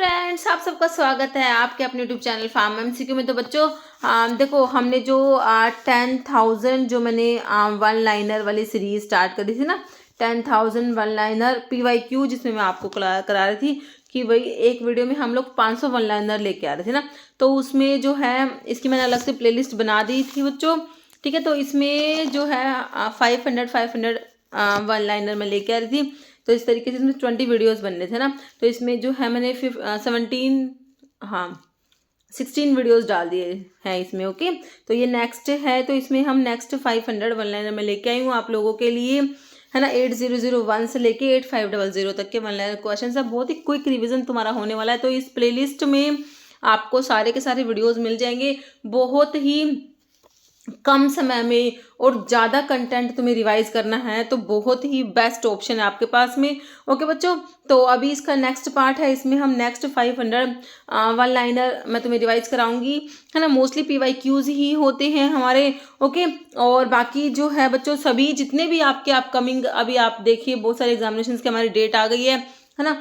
Friends, आप सबका स्वागत है आपके अपने यूट्यूब चैनल फार्म एमसीक्यू में। तो बच्चों देखो, हमने जो 10,000 जो मैंने वन लाइनर वाली सीरीज स्टार्ट करी थी ना, 10,000 वन लाइनर PYQ, जिसमें मैं आपको करा रही थी कि भाई एक वीडियो में हम लोग 500 वन लाइनर लेके आ रहे थे ना। तो उसमें जो है इसकी मैंने अलग से प्लेलिस्ट बना दी थी बच्चों, ठीक है। तो इसमें जो है 500 वन लाइनर मैं लेके आ रही थी। तो इस तरीके से इसमें 20 वीडियोस बनने थे ना। तो इसमें जो है मैंने 16 वीडियोस डाल दिए हैं इसमें, ओके। तो ये नेक्स्ट है, तो इसमें हम नेक्स्ट 500 वन लाइनर में लेके आई हूँ आप लोगों के लिए, है ना। 8001 से लेके 8500 तक के वन लाइनर क्वेश्चन है। बहुत ही क्विक रिविजन तुम्हारा होने वाला है। तो इस प्लेलिस्ट में आपको सारे के सारे वीडियोस मिल जाएंगे बहुत ही कम समय में, और ज़्यादा कंटेंट तुम्हें रिवाइज करना है तो बहुत ही बेस्ट ऑप्शन है आपके पास में, ओके बच्चों। तो अभी इसका नेक्स्ट पार्ट है, इसमें हम नेक्स्ट 500 वन लाइनर मैं तुम्हें रिवाइज कराऊंगी, है ना। मोस्टली PYQs ही होते हैं हमारे, ओके। और बाकी जो है बच्चों, सभी जितने भी आपके अपकमिंग, अभी आप देखिए बहुत सारे एग्जामिनेशन की हमारी डेट आ गई है ना।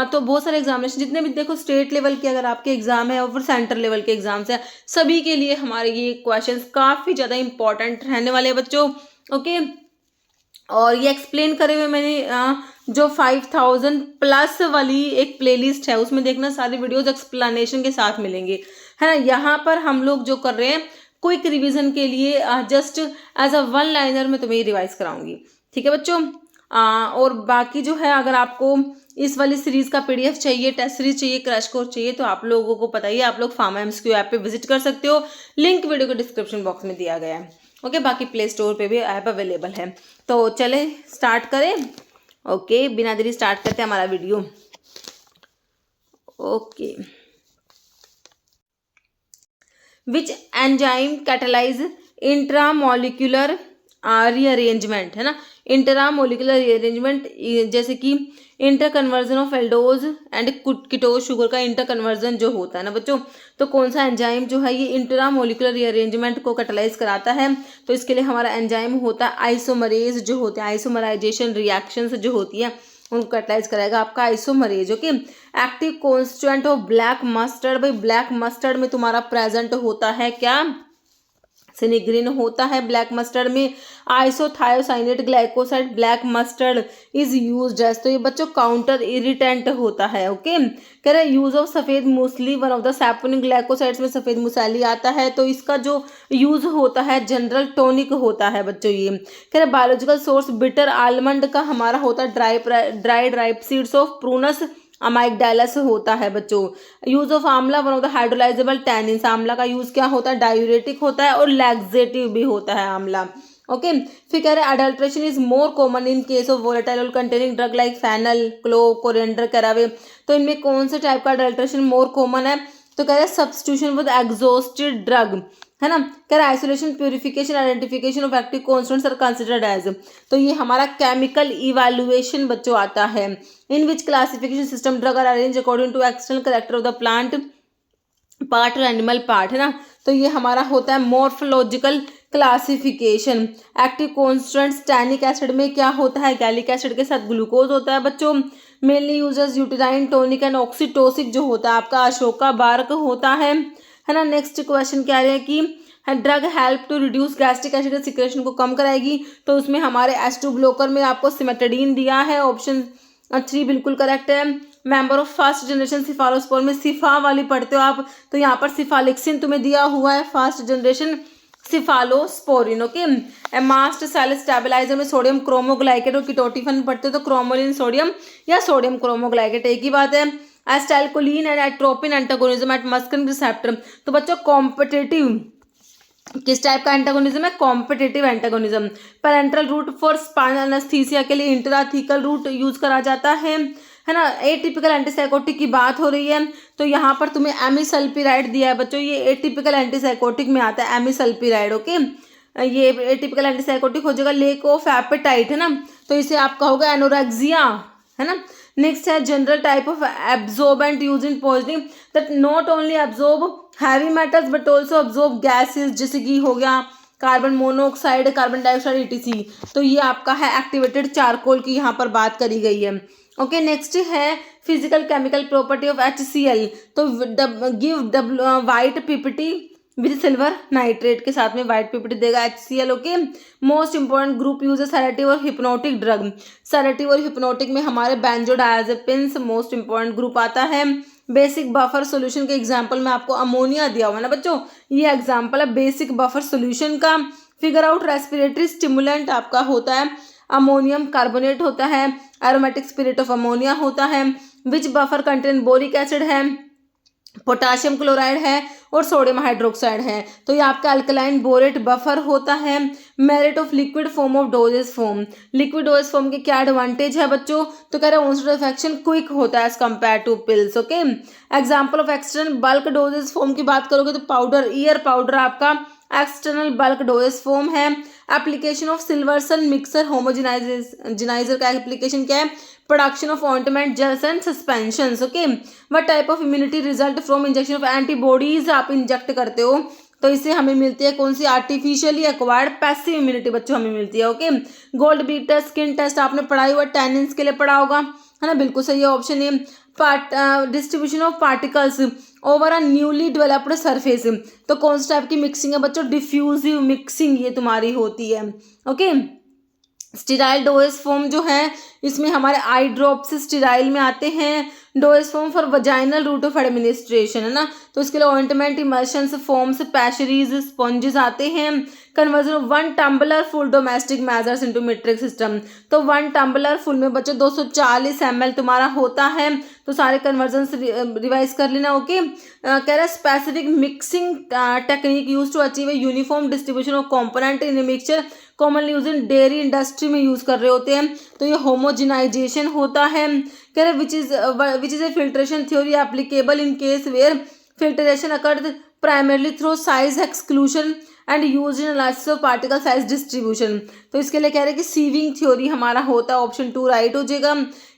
तो बहुत सारे एग्जामिनेशन जितने भी, देखो स्टेट लेवल के अगर आपके एग्जाम है और फिर सेंटर लेवल के एग्जाम्स है, सभी के लिए हमारे ये क्वेश्चंस काफ़ी ज़्यादा इंपॉर्टेंट रहने वाले हैं बच्चों, ओके। और ये एक्सप्लेन करे हुए मैंने जो 5000 प्लस वाली एक प्लेलिस्ट है उसमें देखना, सारे वीडियोज एक्सप्लेनेशन के साथ मिलेंगे, है ना। यहाँ पर हम लोग जो कर रहे हैं क्विक रिविजन के लिए, just as a one liner में तुम्हें रिवाइज कराऊंगी, ठीक है बच्चों। और बाकी जो है, अगर आपको इस वाली सीरीज का PDF चाहिए, टेस्ट सीरीज चाहिए, क्रैश कोर्स चाहिए, तो आप लोगों को पता ही है, आप लोग फार्मा एमसीक्यू ऐप पे विजिट कर सकते हो। लिंक वीडियो के डिस्क्रिप्शन बॉक्स में दिया गया है, ओके। बाकी प्ले स्टोर पे भी ऐप अवेलेबल है। तो चले स्टार्ट करें, ओके। बिना देरी स्टार्ट करते हैं हमारा video, okay. Which enzyme catalyse intramolecular rearrangement, है ना। इंट्रामोलिकुलर रीअरेंजमेंट जैसे कि inter conversion of aldose and ketose sugar का इंटर कन्वर्जन जो होता है ना बच्चों, तो कौन सा एंजाइम जो है ये इंट्रामोलिकुलर रीअरेंजमेंट को कैटालाइज कराता है। तो इसके लिए हमारा एंजाइम होता है आइसोमरेज, जो होते हैं आइसोमराइजेशन रिएक्शंस जो होती है उनको कैटालाइज कराएगा आपका isomerase, okay. Active constituent of black mustard, भाई ब्लैक मस्टर्ड में तुम्हारा प्रेजेंट होता है क्या, सिनिग्रीन होता है ब्लैक मस्टर्ड में। Isothiocyanate glycoside black mustard is used as, तो ये बच्चों काउंटर इरिटेंट होता है, ओके। कह रहे यूज ऑफ सफेद मूसली, वन ऑफ द सैपोनिक ग्लाइकोसाइड्स में सफेद मूसली आता है, तो इसका जो यूज होता है जनरल टॉनिक होता है बच्चों ये। कह रहे बायोलॉजिकल सोर्स बिटर आलमंड का हमारा होता है dry ripe seeds of Prunus amygdalus होता है बच्चों। Use of amla, one of the hydrolysable tannins, आंवला का यूज क्या होता है, डायूरेटिक होता है और लैक्सेटिव भी होता है आंवला, ओके। फिर कह रहे हैं adulteration is more common in case of volatile oil containing drug like fennel, clove, coriander, caraway. तो इनमें कौन से टाइप का अडल्ट्रेशन मोर कॉमन है, तो कह रहे हैं सब्स्टिट्यूशन विद एग्जॉस्टेड ड्रग, है ना। कह रहा है isolation, purification, identification of active constituents are considered as, तो ये हमारा केमिकल इवैल्यूएशन बच्चों आता है। In which classification system drug are arrange according to external character of the plant part और एनिमल पार्ट, है ना। तो ये हमारा होता है morphological classification. Active constituents tannic acid में क्या होता है, गैलिक एसिड के साथ ग्लूकोज होता है बच्चों। Mainly uses uterine tonic and oxytocic जो होता है आपका अशोका बार्क होता है ना। नेक्स्ट क्वेश्चन क्या है कि drug help to reduce gastric acid secretion को कम कराएगी, तो उसमें हमारे H2 ब्लॉकर में आपको सिमेटाडीन दिया है, ऑप्शन 3 बिल्कुल करेक्ट है। मेंबर ऑफ फर्स्ट जनरेशन सिफालोस्पोर में सिफा वाली पढ़ते हो आप, तो यहाँ पर सिफालिक्सिन तुम्हें दिया हुआ है, first generation cephalosporin, okay. Mast cell stabiliser में सोडियम क्रोमोग्लाइकेट और कीटोटिफन पढ़ते हो, तो क्रोमोलिन सोडियम या सोडियम क्रोमोग्लाइकेट एक ही बात है। Acetylcholine and atropine antagonism at muscarinic receptor, तो बच्चों कॉम्पिटिटिव किस टाइप का एंटागोनिज्म है, competitive antagonism. Parenteral route for spinal anaesthesia के लिए इंट्राथिकल रूट यूज करा जाता है ना। एटिपिकल एंटीसाइकोटिक की बात हो रही है, तो यहाँ पर तुम्हें एमिसल्पिराइड दिया है बच्चों, ये एटिपिकल एंटीसाइकोटिक में आता है एमिसल्पिराइड, ओके। ये एटिपिकल एंटीसाइकोटिक हो जाएगा। लेक ऑफ एपेटाइट, है ना, तो इसे आप कहोगे एनोरेक्सिया, है ना। नेक्स्ट है general type of absorbent use in poisoning that not only absorb heavy metals but also absorb gases, जैसे कि हो गया carbon monoxide, carbon dioxide, ETC। तो ये आपका है एक्टिवेटेड चारकोल की यहाँ पर बात करी गई है, ओके, नेक्स्ट है physical chemical property of HCl। तो give white PPT with silver nitrate के साथ में वाइट पीपीटी देगा HCl। Okay, most important group use है सेडेटिव और हिप्नोटिक ड्रग। सेडेटिव और हिप्नोटिक में हमारे बेंजोडायजेपिन्स मोस्ट इंपॉर्टेंट ग्रुप आता है। बेसिक बफर सॉल्यूशन के एग्जांपल में आपको अमोनिया दिया हुआ है ना बच्चों, ये एग्जांपल है बेसिक बफर सॉल्यूशन का। फिगर आउट रेस्पिरेटरी स्टिमुलेंट आपका होता है अमोनियम कार्बोनेट होता है, एरोमेटिक स्पिरिट ऑफ अमोनिया होता है। विच बफर कंटेन बोरिक एसिड है, पोटाशियम क्लोराइड है और सोडियम हाइड्रोक्साइड है। तो ये आपका अल्कलाइन बोरेट बफर होता है। Merit of liquid form of doses form, liquid dosage form के क्या एडवांटेज है बच्चों, तो कह रहे हैं ऑनसेट ऑफ एक्शन क्विक होता है as compare to pills. Okay, example of external bulk doses form की बात करोगे तो पाउडर, ईयर पाउडर आपका एक्सटर्नल बल्क डोजेस फॉर्म है। Application of Silverson mixer homogeniser का एप्लीकेशन क्या है, production of ointment gels and suspensions. Okay, what type of immunity result from injection of antibodies, आप इंजेक्ट करते हो तो इससे हमें मिलती है कौन सी, आर्टिफिशियली एक्वायर्ड पैसिव इम्यूनिटी बच्चों हमें मिलती है। Okay, gold beater skin test आपने पढ़ाई हुआ, टैनिन्स के लिए पढ़ा होगा है ना, बिल्कुल सही है option A. Distribution of particles over a newly developed surface, तो कौन सी टाइप की मिक्सिंग है बच्चों, डिफ्यूजिव मिक्सिंग ये तुम्हारी होती है। ओके, स्टीराइल डोजेस फॉर्म जो है इसमें हमारे आई ड्रॉप्स स्टीराइल में आते हैं। Doses form for vaginal route of administration है ना, तो इसके लिए ointment emulsions forms pessaries sponges आते हैं। Conversion of 1 tumbler full domestic measures into metric system, तो 1 टम्बलर फुल में बच्चों 240 ml तुम्हारा होता है। तो सारे कन्वर्जन रिवाइज कर लेना। ओके, कह रहा है specific mixing technique use to achieve a uniform distribution of component in a mixture commonly use in dairy industry में यूज कर रहे होते हैं, तो ये होमोजिनाइजेशन होता है। कह रहे which is a filtration theory applicable in case where filtration occurred primarily through size exclusion and use in analysis of particle size distribution, तो इसके लिए कह रहे कि सीविंग थ्योरी हमारा होता है, ऑप्शन 2 राइट हो जाएगा।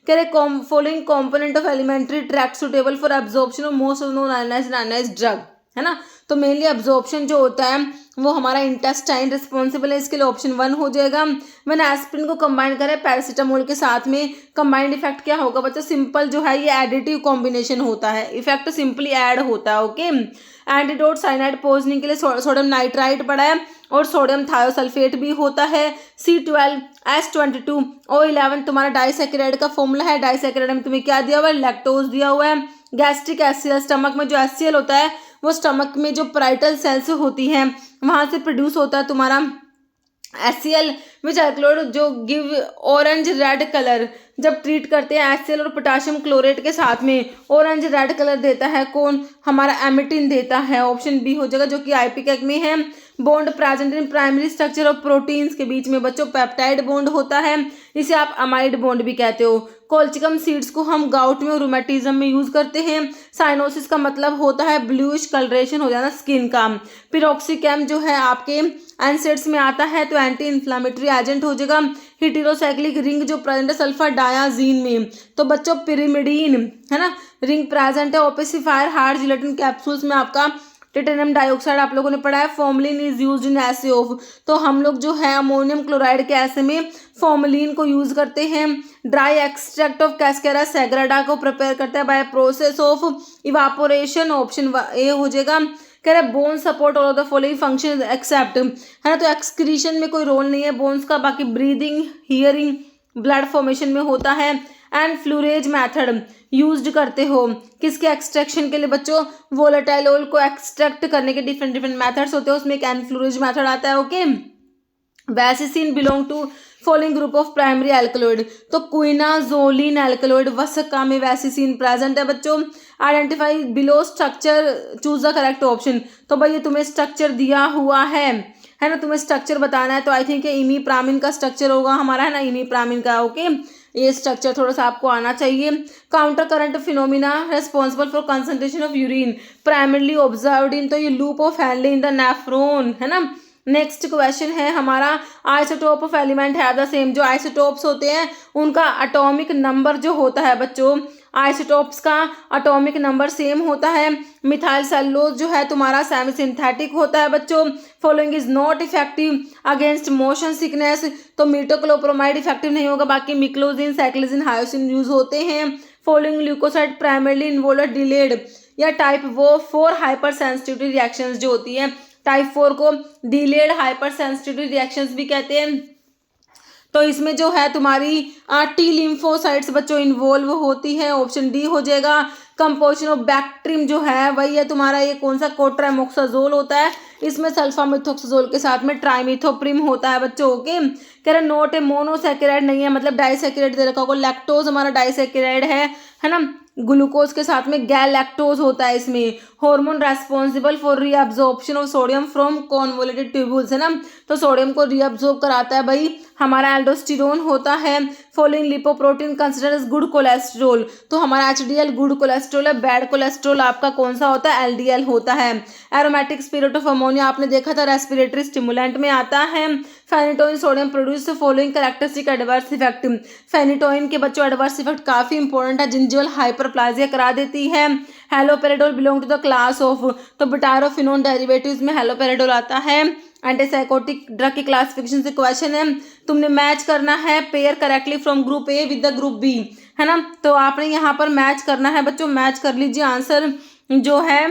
कह रहे following component of elementary tract suitable for absorption of most of non ionised drug है ना, तो मेनली एब्जॉर्प्शन जो होता है वो हमारा इंटेस्टाइन रिस्पॉन्सिबल है, इसके लिए ऑप्शन 1 हो जाएगा। मैन एस्पिरिन को कंबाइन करें पैरासीटामोल के साथ में, कंबाइंड इफेक्ट क्या होगा बच्चों, सिंपल जो है ये एडिटिव कॉम्बिनेशन होता है, इफेक्ट सिंपली ऐड होता है। ओके, एंटीडोट साइनाइड पॉइजनिंग के लिए सोडियम नाइट्राइट पड़ा है और सोडियम थायोसल्फेट भी होता है। C12 H22 O11 तुम्हारा डाइसैकेराइड का फॉर्मूला है, डाइसैकेराइड में तुम्हें क्या दिया हुआ है, लैक्टोज दिया हुआ है। गैस्ट्रिक एसिड, स्टमक में जो HCl होता है वो स्टमक में जो पैराइटल सेल्स होती हैं वहां से प्रोड्यूस होता है तुम्हारा HCl विच एल्कलॉइड जो गिव ऑरेंज रेड कलर, जब ट्रीट करते हैं HCl और पोटाशियम क्लोरेट के साथ में ऑरेंज रेड कलर देता है कौन, हमारा एमिटिन देता है, ऑप्शन बी हो जाएगा जो कि आइपिकेक में है। Bond present in primary structure of proteins के बीच में बच्चों पेप्टाइड बॉन्ड होता है, इसे आप अमाइड बॉन्ड भी कहते हो। कोल्चिकम सीड्स को हम गाउट में और रूमेटिज्म में यूज करते हैं। साइनोसिस का मतलब होता है ब्लूइश कलरेशन हो जाना स्किन का। पिरोक्सिकैम जो है आपके एनसेड्स में आता है तो एंटी इन्फ्लामेटरी एजेंट हो जाएगा। हेटेरोसाइक्लिक रिंग जो प्रेजेंट है सल्फर डायाजीन में, तो बच्चों पिरिमिडीन है ना रिंग प्रेजेंट है। ओपेसिफायर हार्ड जिलेटिन कैप्सूल्स में आपका टिटेनियम डाइऑक्साइड आप लोगों ने पढ़ा है। Formalin is used in essay of, तो हम लोग जो है अमोनियम क्लोराइड के ऐसे में फॉर्मलिन को यूज करते हैं। Dry extract of cascara sagrada को प्रिपेयर करते हैं by process of evaporation, option A हो जाएगा। कह रहे bone support all of the following function except, है ना, तो एक्सक्रीशन में कोई रोल नहीं है बोन्स का, बाकी ब्रीदिंग, हियरिंग, ब्लड फॉर्मेशन में होता है। एंड फ्लूरेज मेथड यूज्ड करते हो किसके एक्सट्रैक्शन के लिए बच्चों, वोलेटाइल ऑयल को एक्सट्रैक्ट करने के डिफरेंट मेथड्स होते हैं, उसमें एक एनफ्लूरेज मेथड आता है। Okay, vasicine belong to following group of primary alkaloid, तो क्विनाजोलिन एल्कलॉइड वसका में वैसिसिन प्रेजेंट है बच्चों। Identify below structure, choose the correct option, तो भाई ये तुम्हें स्ट्रक्चर दिया हुआ है ना, तुम्हें स्ट्रक्चर बताना है, तो आई थिंक इमीप्रामिन का स्ट्रक्चर होगा हमारा, है ना, इमीप्रामिन का। ओके, ये स्ट्रक्चर थोड़ा सा आपको आना चाहिए। Counter current phenomena responsible for concentration of urine primarily observed in, तो ये loop of Henle in the nephron, है ना। नेक्स्ट क्वेश्चन है हमारा आइसोटोप ऑफ एलिमेंट है द सेम, जो आइसोटोप्स होते हैं उनका एटॉमिक नंबर जो होता है बच्चों आइसोटोप्स का एटॉमिक नंबर सेम होता है। मिथाइल सेलुलोज जो है तुम्हारा सेमी सिंथेटिक होता है बच्चों। Following is not effective against motion sickness, तो मीटोक्लोप्रोमाइड इफेक्टिव नहीं होगा, बाकी मिक्लोजिन, साइक्लोजिन, हायोसिन यूज होते हैं। Following leukocyte primarily involve delayed या टाइप वो 4 हाइपर सेंसिटिविटी रिएक्शंस जो होती है, टाइप 4 को डिलेड हाइपर सेंसिटिविटी रिएक्शंस भी कहते हैं। तो इसमें जो है तुम्हारी टी लिम्फोसाइट्स बच्चों इन्वॉल्व होती है, ऑप्शन डी हो जाएगा। कंपोजिशन ऑफ बैक्ट्रीम जो है वही है तुम्हारा, ये कौन सा कोट्रामोक्साजोल होता है, इसमें सल्फामिथोक्साजोल के साथ में ट्राइमिथोप्रिम होता है बच्चों। ओके, कह रहे नोट ए मोनोसैकेराइड नहीं है, मतलब डाइसैकेराइड दे रखा होगा। लैक्टोज हमारा डाइसैकेराइड है ना, ग्लूकोज के साथ में गैलैक्टोज होता है इसमें। Hormone responsible for reabsorption of sodium from convoluted tubules है ना, तो सोडियम को रीअब्जॉर्ब कराता है भाई हमारा एल्डोस्टेरोन होता है। Following lipoprotein consider as good cholesterol, तो हमारा एचडीएल गुड कोलेस्ट्रोल है, बैड कोलेस्ट्रोल आपका कौन सा होता है, एलडीएल होता है। एरोमेटिक स्पिरिट ऑफ अमोनिया आपने देखा था रेस्पिरेटरी स्टिमुलेंट में आता है। Phenytoin sodium produce following characteristic adverse effect, phenytoin के बच्चों एडवर्स इफेक्ट काफी इंपॉर्टेंट है, जिंजुअल हाइपरप्लाजिया करा देती है। Haloperidol belong to the class of, तो बुटायरोफिनोन डेरिवेटिव्स में हेलोपेरिडोल आता है। एंटीसाइकोटिक ड्रग की क्लासिफिकेशन से क्वेश्चन है, तुमने मैच करना है pair correctly from group A with the group B है ना, तो आपने यहाँ पर मैच करना है बच्चों, मैच कर लीजिए आंसर जो है,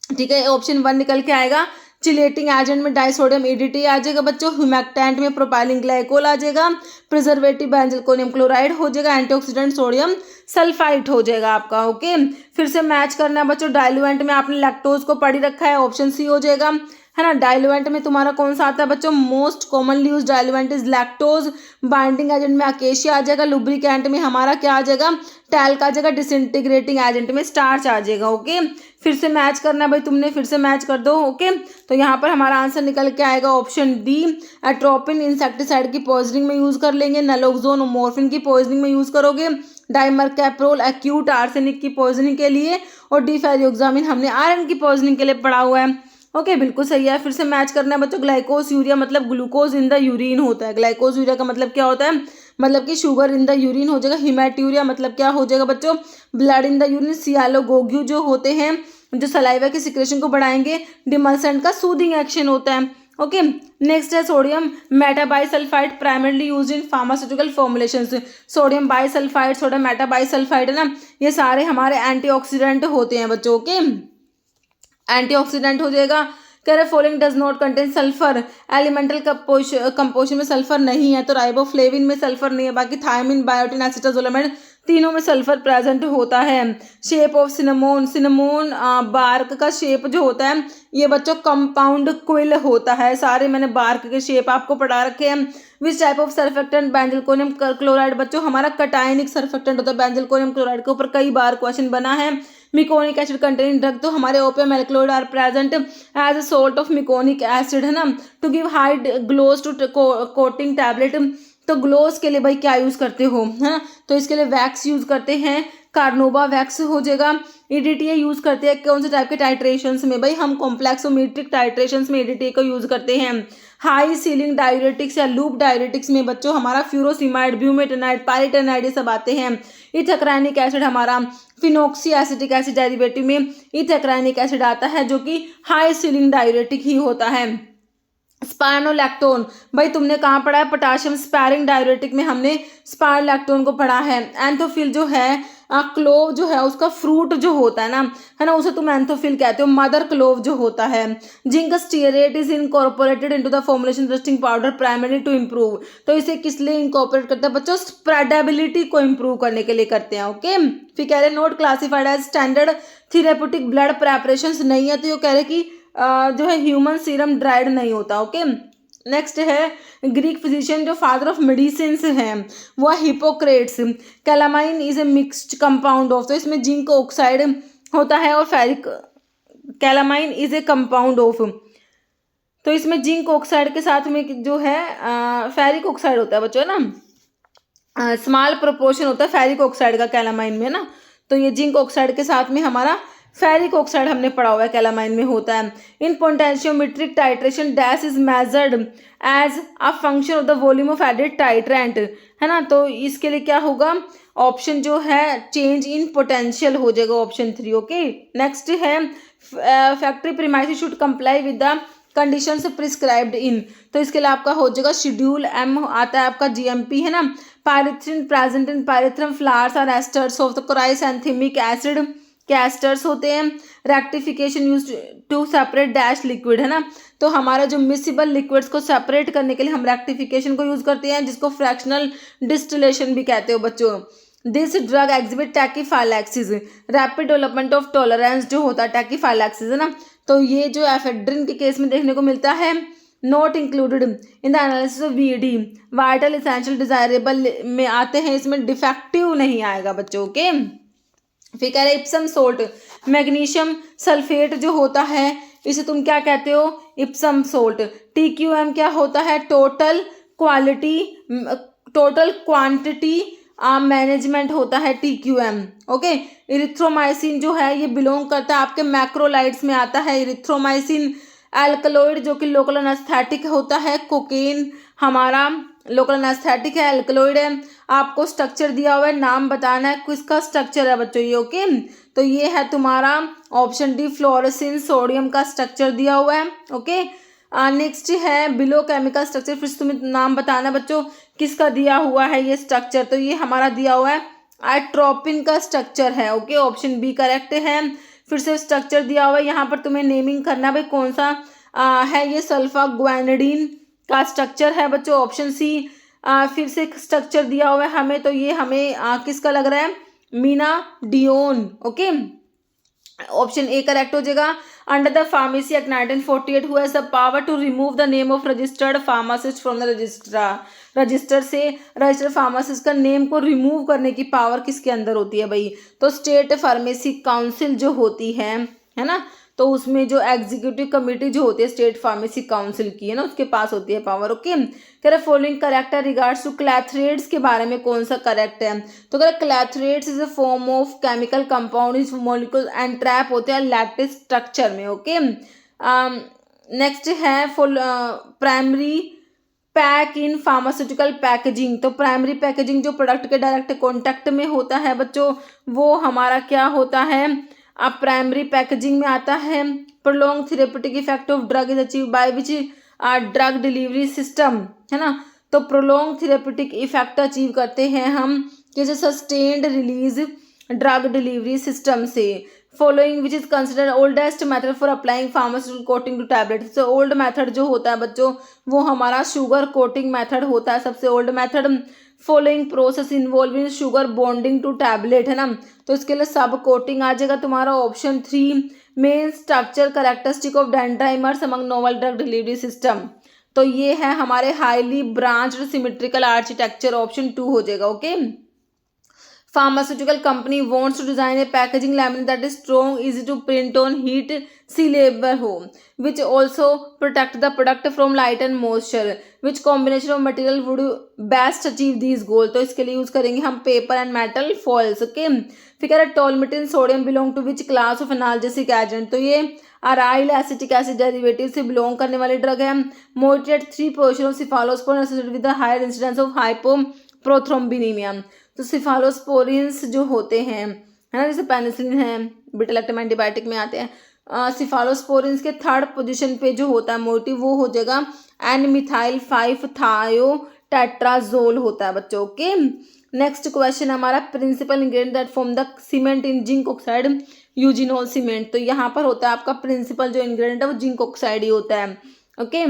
ठीक है। ऑप्शन 1 निकल के आएगा। चिलेटिंग एजेंट में डाइसोडियम ईडीटी आ जाएगा बच्चों, ह्यूमेक्टेंट में प्रोपाइलिन ग्लाइकोल आ जाएगा, प्रिजर्वेटिव बेंजोइक क्लोराइड हो जाएगा, एंटीऑक्सीडेंट सोडियम सल्फाइड हो जाएगा आपका। ओके, फिर से मैच करना है बच्चों। डाइल्यूएंट में आपने लैक्टोज को पढ़ ही रखा है, ऑप्शन सी हो जाएगा है ना। डाइल्यूएंट में तुम्हारा कौन सा आता है बच्चों, most commonly use diluent is lactose. Binding agent में अकेशिया आ जाएगा, लुब्रिकेंट में हमारा क्या आ जाएगा, टैल्क आ जाएगा, डिसइंटीग्रेटिंग एजेंट में स्टार्च आ जाएगा। ओके, फिर से मैच करना है भाई तुमने, फिर से मैच कर दो। ओके, तो यहाँ पर हमारा आंसर निकल के आएगा ऑप्शन डी। एट्रोपिन इंसेक्टिसाइड की पॉइजनिंग में यूज कर लेंगे, नलोक्सोन मॉर्फिन की पॉइजनिंग में यूज करोगे, डाइमरकैप्रोल एक्यूट आर्सेनिक की पॉइजनिंग के लिए, और डिफेरियोक्सामिन हमने आयरन की पॉइजनिंग के लिए पढ़ा हुआ है। ओके, बिल्कुल सही है। फिर से मैच करना है बच्चों। ग्लाइकोस यूरिया मतलब ग्लूकोज इन द यूरिन होता है, ग्लाइकोज यूरिया का मतलब क्या होता है, मतलब कि शुगर इन द यूरिन हो जाएगा। हिमेट्यूरिया मतलब क्या हो जाएगा बच्चों, ब्लड इन द यूरिन। सियालोगोग्यू जो होते हैं जो सलाइवा की सिक्रेशन को बढ़ाएंगे, डिमल्सेंट का सूदिंग एक्शन होता है। ओके, नेक्स्ट है sodium metabisulphite, primarily use in pharmaceutical formulations. Sodium bisulphite, sodium metabisulphite है ना, ये सारे हमारे एंटीऑक्सीडेंट होते हैं बच्चों। ओके, एंटीऑक्सीडेंट हो जाएगा। कह रहे following does not contain sulphur, elemental composition में सल्फर नहीं है, तो राइबोफ्लेविन में सल्फर नहीं है, बाकी थायमिन, बायोटिन, एसिटाजोलामाइड तीनों में सल्फर प्रेजेंट होता है। Shape of cinnamon, cinnamon bark का शेप जो होता है ये बच्चों कंपाउंड क्विल होता है, सारे मैंने बार्क के शेप आपको पढ़ा रखे हैं। विच type of surfactant, benzoic chloride बच्चों हमारा कटायनिक सर्फेक्टेंट होता है, बेंजोइक क्लोराइड के ऊपर कई बार क्वेश्चन बना है। मिकोनिक एसिड कंटेनिंग ड्रग, तो हमारे opium alkaloid are present as a salt of meconic acid है ना, to give high gloss to coating tablet, तो ग्लोस के लिए भाई क्या यूज करते हो है ना, तो इसके लिए वैक्स यूज करते हैं, कार्नोवा वैक्स हो जाएगा। ईडीटीए यूज करते हैं कौन से टाइप के टाइट्रेशंस में, भाई हम कॉम्प्लेक्सोमेट्रिक टाइट्रेशंस में ईडीटीए को यूज करते हैं। हाई सीलिंग डायरेटिक्स या लूप डायरेटिक्स में बच्चों हमारा फ्यूरोसिमाइड, ब्यूमेटेनाइड, पाइरिटेनाइड ये सब आते हैं। इथेक्राइनिक एसिड हमारा फिनोक्सी एसिटिक एसिड डेरिवेटिव में इथेक्राइनिक एसिड आता है जो कि हाई सीलिंग डायरेटिक ही होता है। स्पायनोलैक्टोन, भाई तुमने कहाँ पढ़ा है, पोटाशियम स्पैरिंग डायरेटिक में हमने स्पायनोलैक्टोन को पढ़ा है। एंथोफिल जो है क्लोव जो है उसका फ्रूट जो होता है ना उसे तुम एंथोफिल कहते हो। मदर क्लोव जो होता है। Zinc stearate is incorporated into the formulation resting powder primary to improve, तो इसे किस लिए इनकॉर्पोरेट करते हैं बच्चों, स्प्रेडेबिलिटी को इम्प्रूव करने के लिए करते हैं। ओके, फिर कह रहे not classified as standard therapeutic blood preparations नहीं है, तो ये कह रहे कि जो है ह्यूमन सीरम ड्राइड नहीं होता। ओके, नेक्स्ट है ग्रीक फिजिशियन जो फादर ऑफ मेडिसिन है वो Hippocrates. Calamine is a mixed compound of, तो इसमें जिंक ऑक्साइड होता है और ferric, calamine is a compound of, तो इसमें जिंक ऑक्साइड के साथ में जो है फेरिक ऑक्साइड होता है बच्चों ना, स्मॉल प्रोपोर्शन होता है फेरिक ऑक्साइड का कैलामाइन में ना, तो ये जिंक ऑक्साइड के साथ में हमारा फेरिक ऑक्साइड हमने पढ़ा हुआ है कैलामाइन में होता है। In potentiometric titration dash is measured as a function of the volume of added titrant, है ना। तो इसके लिए क्या होगा, ऑप्शन जो है चेंज इन पोटेंशियल हो जाएगा, ऑप्शन 3। ओके, नेक्स्ट है factory premises should comply with the conditions prescribed इन। तो इसके लिए आपका हो जाएगा शेड्यूल एम आता है आपका जीएमपी, है ना। Pyrethrin present in pyrethrum flowers are esters of the chrysanthemic acid के एस्टर्स होते हैं। Rectification use to separate dash liquid, है ना। तो हमारा जो मिसिबल लिक्विड्स को सेपरेट करने के लिए हम रेक्टिफिकेशन को यूज करते हैं, जिसको फ्रैक्शनल डिस्टिलेशन भी कहते हो बच्चों। This drug exhibit टैकीफाइलैक्सिस, rapid development of tolerance जो होता है टैकीफाइलैक्सिस, है ना। तो ये जो एफेड्रिन के केस में देखने को मिलता है। Not included in the analysis of VD, vital essential desirable में आते हैं, इसमें डिफेक्टिव नहीं आएगा बच्चों के। फिर कह रहे इप्सम सोल्ट, मैग्नीशियम सल्फेट जो होता है इसे तुम क्या कहते हो, इप्सम सोल्ट। टीक्यूएम क्या होता है, टोटल क्वांटिटी मैनेजमेंट होता है टीक्यूएम। ओके, इरिथ्रोमाइसिन जो है ये बिलोंग करता है आपके मैक्रोलाइड्स में आता है इरिथ्रोमाइसिन। एल्कलॉइड जो कि लोकल एनेस्थेटिक होता है, कोकेन हमारा लोकल एनेस्थेटिक है, एल्कलॉइड है। आपको स्ट्रक्चर दिया हुआ है, नाम बताना है किसका स्ट्रक्चर है बच्चों ये। ओके, तो ये है तुम्हारा ऑप्शन डी, फ्लोरेसिन सोडियम का स्ट्रक्चर दिया हुआ है। ओके, नेक्स्ट है बिलो केमिकल स्ट्रक्चर, फिर तुम्हें नाम बताना बच्चों किसका दिया हुआ है ये स्ट्रक्चर। तो ये हमारा दिया हुआ है एट्रोपिन का स्ट्रक्चर है। ओके, ऑप्शन बी करेक्ट है। फिर से स्ट्रक्चर दिया हुआ है, यहाँ पर तुम्हें नेमिंग करना भाई कौन सा है ये, सल्फा ग्वानिडीन का स्ट्रक्चर है बच्चों, ऑप्शन सी। फिर से स्ट्रक्चर दिया हुआ है हमें, तो ये हमें किसका लग रहा है, menadione. Okay, option A correct हो जाएगा। Under the pharmacy act 1948 who has the power to remove the name of registered pharmacist from the register से रजिस्टर्ड फार्मासिस्ट का नेम को रिमूव करने की पावर किसके अंदर होती है भाई, तो स्टेट फार्मेसी काउंसिल जो होती है ना। तो उसमें जो एग्जीक्यूटिव कमेटी जो होती है स्टेट फार्मेसी काउंसिल की, है ना, उसके पास होती है पावर। ओके, कह रहे फॉलोइंग करेक्ट है रिगार्ड्स टू क्लैथरेट्स के बारे में कौन सा करेक्ट है, तो कह रहे clathrates is a form of chemical compound is molecule and trap होते हैं लैटिस स्ट्रक्चर में। ओके, नेक्स्ट है primary pack in pharmaceutical packaging. तो प्राइमरी पैकेजिंग जो प्रोडक्ट के डायरेक्ट कॉन्टैक्ट में होता है बच्चों, वो हमारा क्या होता है, अब प्राइमरी पैकेजिंग में आता है। Prolong therapeutic effect of drug is achieve by which drug delivery system, है ना। तो प्रोलॉन्ग थेरेप्यूटिक इफेक्ट अचीव करते हैं हम जैसे sustained release drug delivery system से। Following which is considered oldest method for applying pharmaceutical coating to tablet. तो old method जो होता है बच्चों वो हमारा शुगर कोटिंग मेथड होता है, सबसे old method. Following process involving sugar bonding to tablet, है ना। तो इसके लिए सब कोटिंग आ जाएगा तुम्हारा option 3। Main structure characteristic of डेंड्राइमर्स among novel drug delivery system. तो ये है हमारे highly branched symmetrical architecture, option 2 हो जाएगा। Okay, pharmaceutical company wants to design a packaging laminate that is strong, easy to print on, heat sealable home, which also protect the product from light and moisture. Which combination of material would best achieve these goals? तो इसके लिए use करेंगे हम paper and metal foils. Okay, फिर कह रहा है tolmetin sodium belong to which class of analgesic agent. तो ये अराइल एसिटिक एसिड डेरिवेटिव से बिलोंग करने वाली ड्रग है। Motivate 3 portion of cephalosporin associated with the higher incidence of hypoprothrombinemia. तो सिफालोस्पोरिन्स जो होते हैं, है ना, जैसे पेनिसिलिन है, बीटा लैक्टम एंटीबायोटिक में आते हैं। सिफालोस्पोरिन्स के 3rd पोजीशन पे जो होता है मोटिव वो हो जाएगा एन मिथाइल 5 थायोटेट्राजोल होता है बच्चों। ओके, नेक्स्ट क्वेश्चन हमारा principal ingredient that form the cement in zinc oxide eugenol cement. तो यहाँ पर होता है आपका प्रिंसिपल जो इंग्रेडिएंट है वो जिंक ऑक्साइड ही होता है। Okay,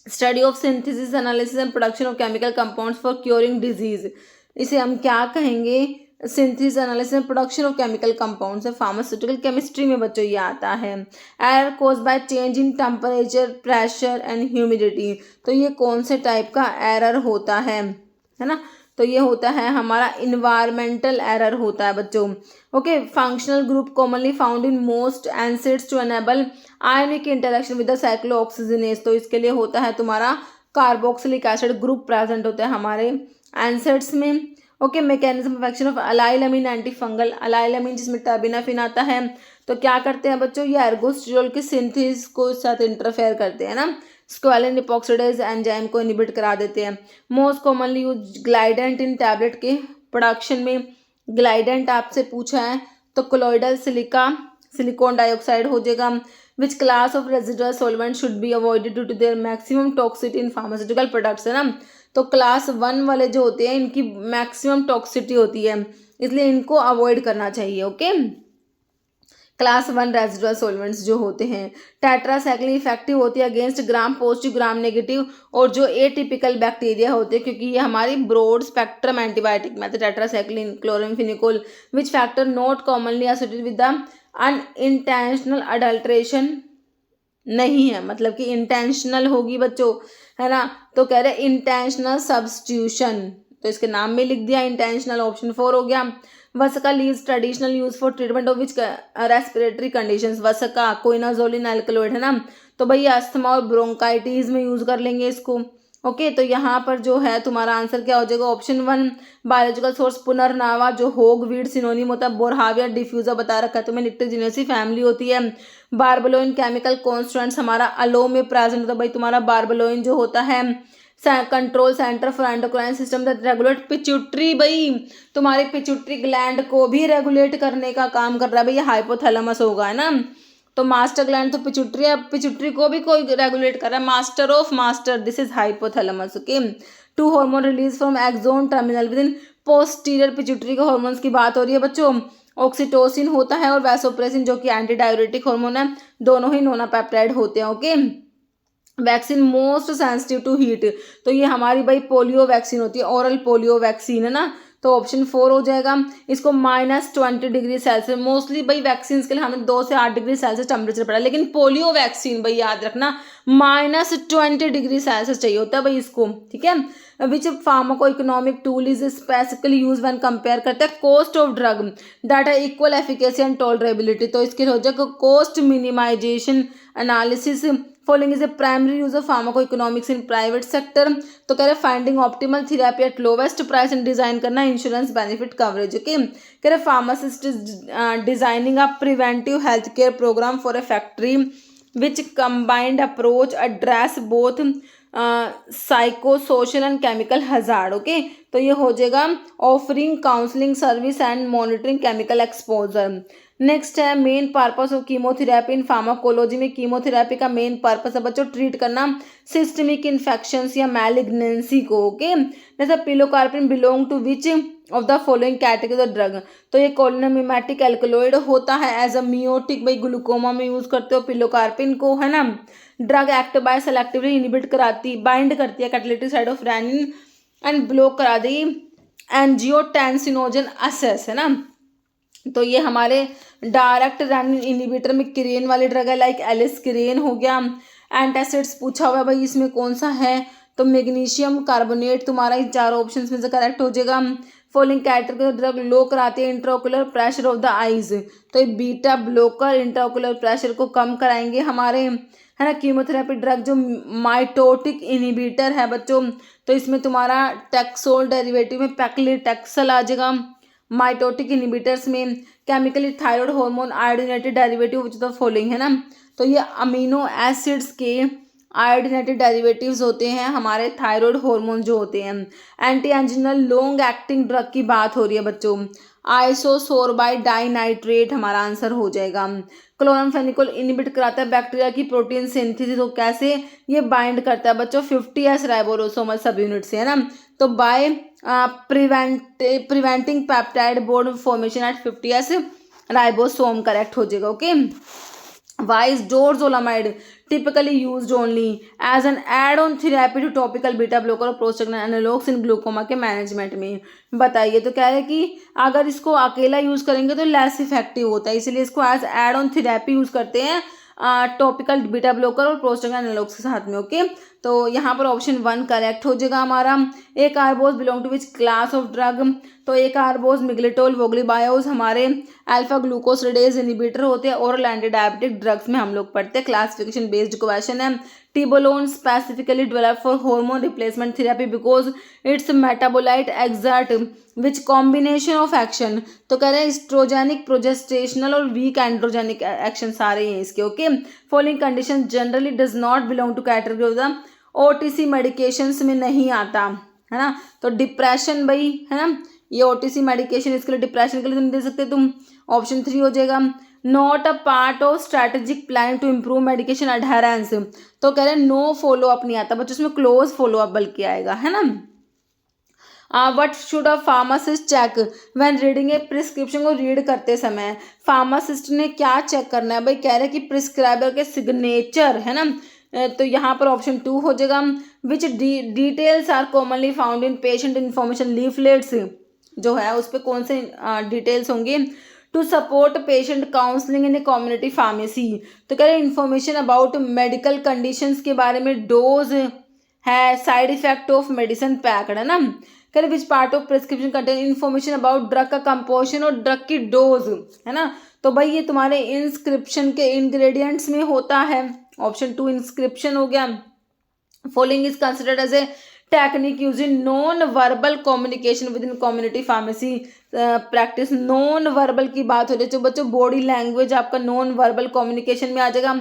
study of synthesis analysis and production of chemical compounds for curing disease. इसे हम क्या कहेंगे, synthesis analysis and production of chemical compounds है, फार्मास्यूटिकल केमिस्ट्री में बच्चों ये आता है। Error cause by change in temperature pressure and humidity. तो ये कौन से टाइप का एरर होता है ना, तो ये होता है हमारा इन्वायरमेंटल एरर होता है बच्चों। Okay, functional group commonly found in most acids to enable ionic interaction with the cyclooxygenase. तो इसके लिए होता है तुम्हारा कार्बोक्सिलिक एसिड ग्रुप प्रेजेंट होता है हमारे एसिड्स में। Okay, mechanism of action of allylamine anti fungal, allylamine जिसमें टर्बिनाफिन आता है, तो क्या करते हैं बच्चों, ये एर्गोस्टिरोल के सिंथेसिस को साथ इंटरफेयर करते हैं ना, स्क्वालिन इपॉक्सिडाइज एंजाइम को इनहिबिट करा देते हैं। मोस्ट कॉमनली यूज ग्लाइडेंट इन टैबलेट के प्रोडक्शन में, ग्लाइडेंट आपसे पूछा है तो कोलोइडल सिलिका, सिलिकॉन डाइऑक्साइड हो जाएगा। Which class of residual solvent should be avoided due to their maximum toxicity in pharmaceutical products, है ना, तो क्लास 1 वाले जो होते हैं इनकी मैक्सिमम टॉक्सिटी होती है, इसलिए इनको अवॉइड करना चाहिए। ओके, क्लास 1 रेजिडुअल सॉल्वेंट्स जो होते हैं। टेट्रासाइक्लिन इफेक्टिव होती है against gram positive gram negative और जो एटिपिकल बैक्टीरिया होते हैं, क्योंकि ये हमारी broad spectrum antibiotic method tetracycline chloramphenicol which factor not commonly associated with the unintentional adulteration नहीं है, मतलब कि इंटेंशनल होगी बच्चों, है ना, तो कह रहे इंटेंशनल सब्स्टिट्यूशन, तो इसके नाम में लिख दिया इंटेंशनल, ऑप्शन 4 हो गया। Vasaka leaves traditional use for treatment of which respiratory conditions, vasaka quinazoline alkaloid, है ना, तो भाई अस्थमा और ब्रोंकाइटिस में यूज कर लेंगे इसको। ओके, तो यहाँ पर जो है तुम्हारा आंसर क्या हो जाएगा, ऑप्शन 1 बायोलॉजिकल सोर्स पुनर्नावा, जो होग वीड सिनोनिम होता है, बोरहाविया डिफ्यूजा बता रखा है तुम्हें, निक्टेजिनेसी फैमिली होती है। बारबलोइन केमिकल कॉन्स्टेंट्स हमारा अलो में प्रेजेंट होता है, भाई तुम्हारा बारबलोइन जो होता है control centre for endocrine system that regulate pituitary, भाई तुम्हारी पिट्यूटरी ग्लैंड को भी रेगुलेट करने का काम कर रहा है, भाई ये हाइपोथैलेमस होगा, है ना, तो मास्टर ग्लैंड तो पिट्यूटरी है, पिट्यूटरी को भी कोई रेगुलेट कर रहा है, master of master, this is hypothalamus. Okay, 2 hormone release from axon terminal within posterior pituitary के हार्मोन्स की बात हो रही है बच्चों। ऑक्सीटोसिन होता है और वैसोप्रेसिन जो कि एंटी डाययूरेटिक हार्मोन है, दोनों ही नोनापेप्टाइड होते हैं। Okay, vaccine most sensitive to heat, तो ये हमारी भाई पोलियो वैक्सीन होती है, ओरल पोलियो वैक्सीन, है ना, तो ऑप्शन 4 हो जाएगा। इसको -20 डिग्री सेल्सियस, मोस्टली भाई वैक्सीन के लिए हमें 2 से 8 डिग्री सेल्सियस टेम्परेचर पड़ा, लेकिन पोलियो वैक्सीन भाई याद रखना -20 डिग्री सेल्सियस चाहिए होता है भाई इसको, ठीक है। Which pharmaco economic tool is specifically use when compare करते हैं कॉस्ट ऑफ ड्रग दैट है इक्वल एफिकेसी एंड टॉलरेबिलिटी, तो इसके हो जाएगा cost minimisation analysis following is a primary use of pharmacoeconomics in private sector, तो कह रहे finding optimal therapy at lowest price and design करना इंश्योरेंस बेनिफिट कवरेज। ओके, कह रहे pharmacist designing a preventive health care programme for a factory which combined approach address both psycho social and chemical hazard. Okay, तो ये हो जाएगा offering counselling service and monitoring chemical exposure. Next है main purpose of chemotherapy in pharmacology में, chemotherapy का main purpose है बच्चों treat करना सिस्टमिक इन्फेक्शंस या मैलिग्नेंसी को। ओके, जैसे pilocarpine belong to which of the following category of drug, तो ये कोलिनमिमेटिक एल्कलॉइड होता है, एज अ मियोटिक भाई ग्लूकोमा में यूज करते हो पिलोकार्पिन को, है ना। Drug act by selectively inhibit कराती, बाइंड करती है catalytic side of renin and block करा दी एंजियोटेंसिनोजन असेस, है ना, तो ये हमारे डायरेक्ट रेनिन इनहिबिटर में किरेन वाली ड्रग है, लाइक एलिस किरेन हो गया। एंटासिड्स पूछा हुआ है भाई इसमें कौन सा है, तो मैग्नीशियम कार्बोनेट तुम्हारा इन 4 ऑप्शंस में से करेक्ट हो जाएगा। फॉलोइंग कैटेगरी ड्रग लो कराते हैं intraocular pressure of the eyes, तो ये बीटा ब्लॉकर इंट्राओकुलर प्रेशर को कम कराएंगे हमारे, है ना। कीमोथेरेपी ड्रग जो माइटोटिक इनहिबिटर है बच्चों, तो इसमें तुम्हारा टेक्सोल डेरिवेटिव में पैक्लिटेक्सल आ जाएगा। माइटोटिक इनहिबिटर्स में chemically thyroid hormone iodinated derivative which the following, है ना, तो ये अमीनो एसिड्स के आयोडीनेटेड डेरिवेटिव्स होते हैं हमारे थायराइड हार्मोन जो होते हैं। एंटी एंजिनल लॉन्ग एक्टिंग ड्रग की बात हो रही है बच्चों, आइसोसोर्बाइड डाइनाइट्रेट हमारा आंसर हो जाएगा। क्लोराम्फेनिकोल इनहिबिट कराता है बैक्टीरिया की प्रोटीन सिंथेसिस, तो कैसे ये बाइंड करता है बच्चों 50S राइबोसोमल सब यूनिट से, है ना, तो by preventing peptide bond formation at 50S ribosome correct हो जाएगा। Okay, why is dorzolamide typically used only as an add-on therapy to topical beta blocker और prostaglandin analogs in glaucoma के management में, बताइए। तो कह रहे हैं कि अगर इसको अकेला यूज करेंगे तो लेस इफेक्टिव होता है, इसलिए इसको as add on therapy use करते हैं टॉपिकल बीटा ब्लॉकर और प्रोस्टाग्लैंडिन एनालॉग्स के साथ में। ओके, तो यहाँ पर ऑप्शन 1 करेक्ट हो जाएगा हमारा। Acarbose belong to which class of drug, तो एकार्बोज मिग्लेटोल वोगलीबायोज हमारे अल्फा ग्लूकोसरेडेज इनिबिटर होते हैं, ओरल एंटी डायबिटिक ड्रग्स में हम लोग पढ़ते हैं। क्लासिफिकेशन बेस्ड क्वेश्चन है। Tibolone specifically develop for hormone replacement therapy because its metabolite exert which combination of action, तो कह रहे हैं एस्ट्रोजेनिक, प्रोजेस्टेशनल और वीक एंड्रोजेनिक एक्शन सारे हैं इसके। Okay, following condition generally does not belong to category of the OTC medications में नहीं आता, है ना। तो डिप्रेशन भाई, है ना, ये ओटीसी मेडिकेशन, इसके लिए डिप्रेशन के लिए तुम दे सकते तुम, ऑप्शन 3 हो जाएगा। Not a part of strategic plan to improve medication adherence, तो कह रहे हैं नो फॉलो अप नहीं आता बच्चों, उसमें क्लोज फॉलो अप बल्कि आएगा, है ना। What should a pharmacist check when reading a prescription, को रीड करते समय फार्मासिस्ट ने क्या चेक करना है भाई, कह रहे हैं कि प्रिस्क्राइबर के सिग्नेचर, है ना। तो यहाँ पर ऑप्शन 2 हो जाएगा। Which details are commonly found in patient information leaflets, जो है उस पर कौन से डिटेल्स होंगे। To support patient counselling in a community pharmacy, तो कह रहे हैं इन्फॉर्मेशन अबाउट मेडिकल कंडीशंस के बारे में, डोज है, side effect of medicine packed, है ना। कह रहे which part of prescription contain information about drug का कंपोजिशन और ड्रग की डोज, है ना। तो भाई ये तुम्हारे इंस्क्रिप्शन के इंग्रेडिएंट्स में होता है, ऑप्शन 2 इंस्क्रिप्शन हो गया। Following is considered as a technique use in non verbal communication within community pharmacy practice. Non verbal की बात हो रही है तो बच्चों बॉडी लैंग्वेज आपका नॉन वर्बल कम्युनिकेशन में आ जाएगा।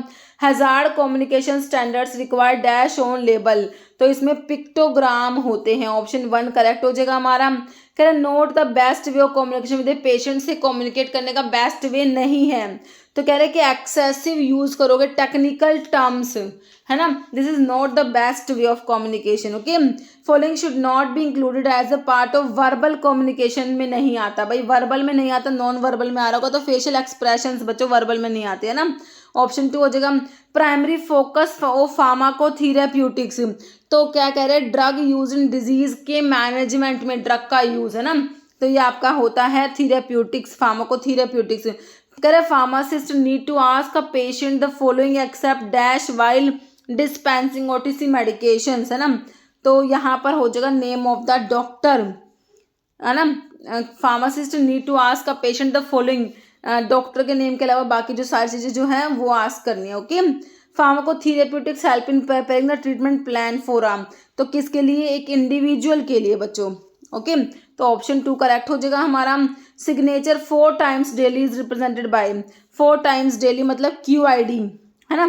Hazard communication standards require dash on label, तो इसमें पिक्टोग्राम होते हैं, ऑप्शन 1 करेक्ट हो जाएगा हमारा। कह रहे note the best way of communication with patient से कम्युनिकेट करने का बेस्ट वे नहीं है, तो कह रहे कि एक्सेसिव यूज करोगे टेक्निकल टर्म्स, है ना, this is not the best way of communication. Okay, following should not be included as a part of verbal communication में नहीं आता भाई, वर्बल में नहीं आता, नॉन वर्बल में आ रहा होगा, तो फेशियल एक्सप्रेशंस बच्चों वर्बल में नहीं आते, है ना, ऑप्शन 2 हो जाएगा। प्राइमरी फोकस ऑफ फार्माकोथेरेप्यूटिक्स, तो क्या कह रहे हैं ड्रग यूज इन डिजीज के मैनेजमेंट में ड्रग का यूज, है ना, तो ये आपका होता है थेरेप्यूटिक्स, फार्माकोथेरेप्यूटिक्स। कह रहे pharmacist need to ask a patient the following except dash while dispensing OTC medications, है ना, तो यहाँ पर हो जाएगा नेम ऑफ द डॉक्टर, है ना। Pharmacist need to ask a patient the following, doctor के नेम के अलावा बाकी जो सारी चीज़ें जो हैं वो आस्क करनी है। Okay, pharmacotherapeutics help in preparing the treatment plan for तो किसके लिए, एक इंडिविजुअल के लिए बच्चों। ओके, तो ऑप्शन 2 करेक्ट हो जाएगा हमारा। Signature 4 times daily is represented by, 4 times daily मतलब QID, है ना।